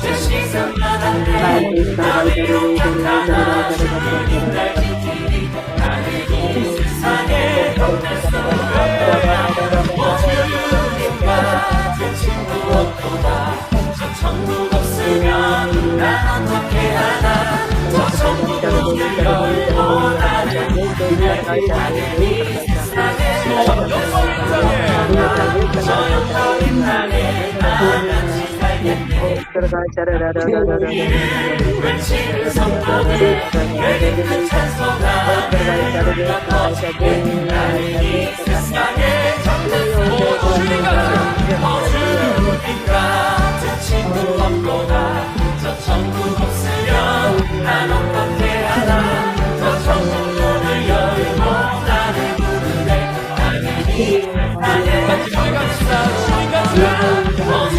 제 시선만 한데 나를 향하나 나는 이 세상에 모두가 제 친구 없도다 저 천국 없으면 난 어떻게 하나 저 천국 문을 열고 나를 나는 이 세상에 저 영광인 땅에 나같이 살겠네 외치는 성도들 내게 큰 찬송가 흘러퍼지네 나는 이 세상에 모든 같은 친구 없도다 저 천국 없으면 난 어떻게 하나 저 천국 문을 열고 나를 부르네 나는 이 세상에 같이 갑시다 모든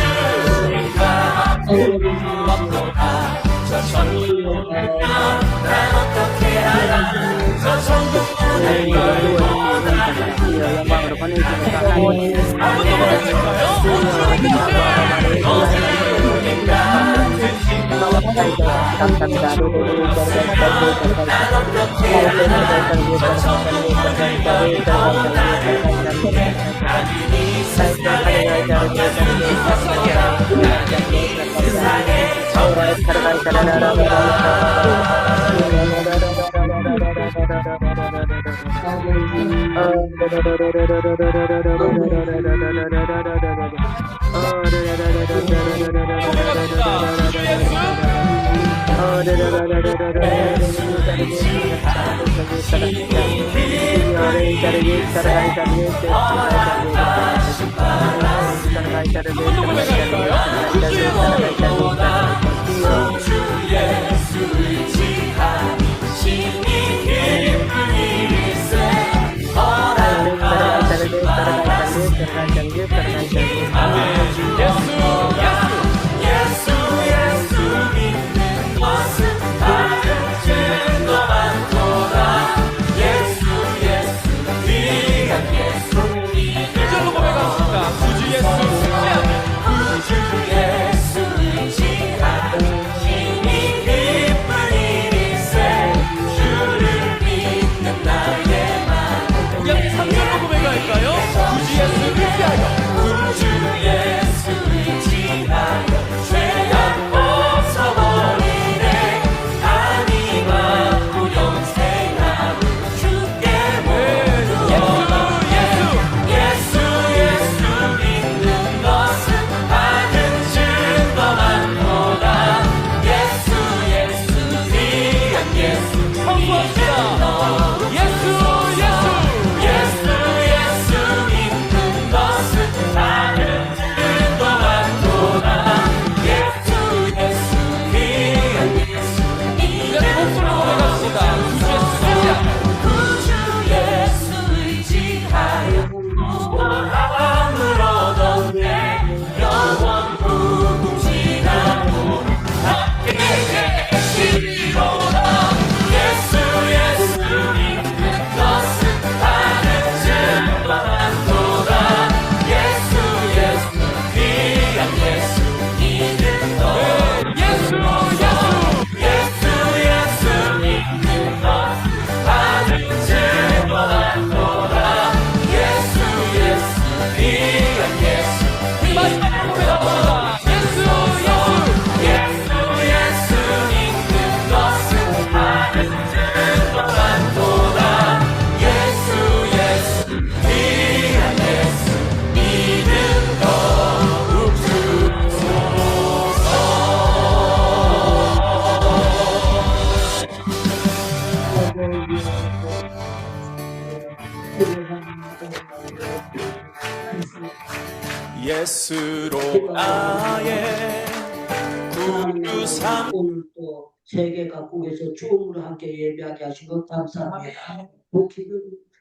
친구 없도다 저 천국 없으면 난 어떻게 하나 저 천국 문을 열고 나를 부르네 아무도 못했을까요? 모든 같은 친구 없도다 난 어떻게 하나 저 천국 문을 열고 나를 부르네 나는 이 세상에 예수님 없도다 나는 이 세상에 주 예수의 지하 신이 기쁜 일일세 허락하신 예수 믿는 것은 다른 증거 많도다 예수 귀한 예수 이절로 고백합시다. 구주 예수 의지하는 신이 예수로 나의 구주 삼 오늘 또 세계 각국에서 줌으로 함께 예배하게 하시고 감사합니다.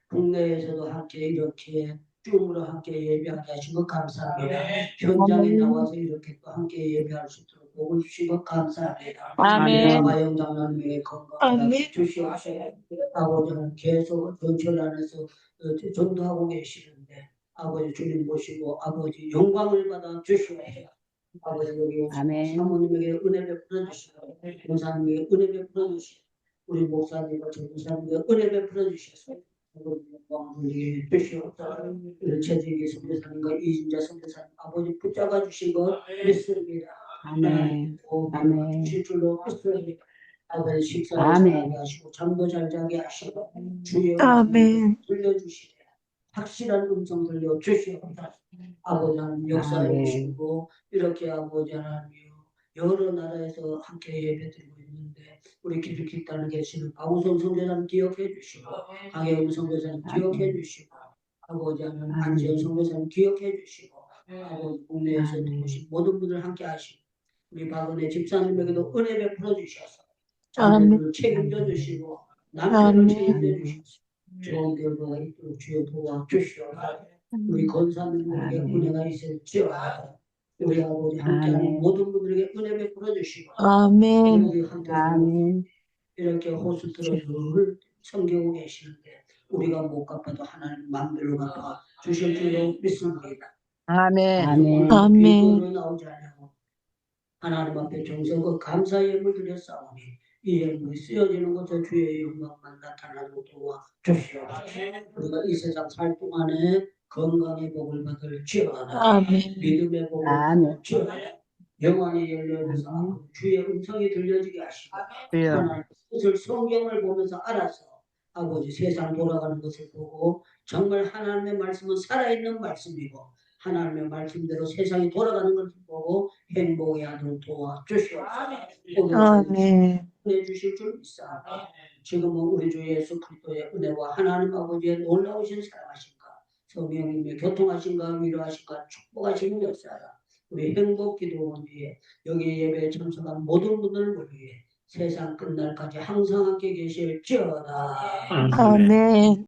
국내에서도 함께 이렇게 줌으로 함께 예배하게 하시고 감사합니다. 현장에 나와서 이렇게 또 함께 예배할 수 있도록 복을 주시고 감사합니다. 아멘. 마영 장로님의 건강 아멘. 주시옵소서. 아버지는 계속 전철 안에서 전도하고 계시는데 아버지 주님 모시고 아버지 영광을 받아 주시옵소서. 아버지 여기 아멘. 사모님에게 은혜 베풀어 주시고 권사님에게 은혜 베풀어 주시고 우리 목사님과 전도사님에게 은혜 베풀어 주셔서 아버지 영광을 돌리게 주시옵소서. 우리 최진기 선교사님과 이진자 선교사님 아버지 붙잡아 주시고 믿습니다. 아멘. 아멘. 주실 줄로 믿습니다. 아버지 식사를 아멘. 잘하게 하시고 잠도 잘 자게 하시고 주의 아멘. 음성 들려주시되 확실한 음성 들려주시옵소서. 아버지 하나님 역사해 아멘. 주시고 이렇게 아버지 하나님 여러 나라에서 함께 예배드리고 있는데 우리 기득기 땅에 계시는 박우성 선교사님 기억해 주시고 강혜음 선교사님 기억해 주시고 아버지 하나님 안지현 선교사님 기억해 주시고 아버지 국내에서 오신 모든 분들 함께 하시고 우리 박은혜 집사님에게도 은혜 베풀어 주셔서 자녀들을 책임져 주시고 남편을 아멘. 책임져 주셔서 좋은 결과가 있도록 주여 도와주시옵소서. 우리 권사님들에게 아멘. 은혜가 있을지어다. 우리 아버지 함께하는 아멘. 모든 분들에게 은혜 베풀어 주시고 아멘. 우리 함께 아멘. 이렇게 호스트를 늘 섬기고 계시는데 우리가 못 갚아도 하나님 마음대로 갚아 주실 줄로 믿습니다. 아멘. 아멘. 아멘. 비교로 나오지 않고 하나님 앞에 정성과 감사의 예물 드렸사오니 이 예물이 쓰여지는 곳에 주의 영광만 나타나고 도와주시옵소서. 우리가 이 세상 살 동안에 건강의 복을 받을지어다. 아멘. 믿음의 복을 아멘. 받을지어다. 영안이 열려서 주의 음성이 들려지게 하시고 하나님 뜻을 성경을 보면서 알아서 아버지 세상 돌아가는 것을 보고 정말 하나님의 말씀은 살아있는 말씀이고 하나님의 말씀대로 세상이 돌아가는 것을 보고 행복해 하도록 도와주시옵소서. 아멘. 은혜 주실 줄 믿사옵니다. 지금은 우리 주 예수 그리스도의 은혜와 하나님 아버지의 놀라우신 사랑하신가 성령님의 교통하신가 위로하신가 축복하신 역사라 우리 행복 기도원 위에 여기 예배에 참석한 모든 분들을 위해 세상 끝날까지 항상 함께 계실지어다. 아멘.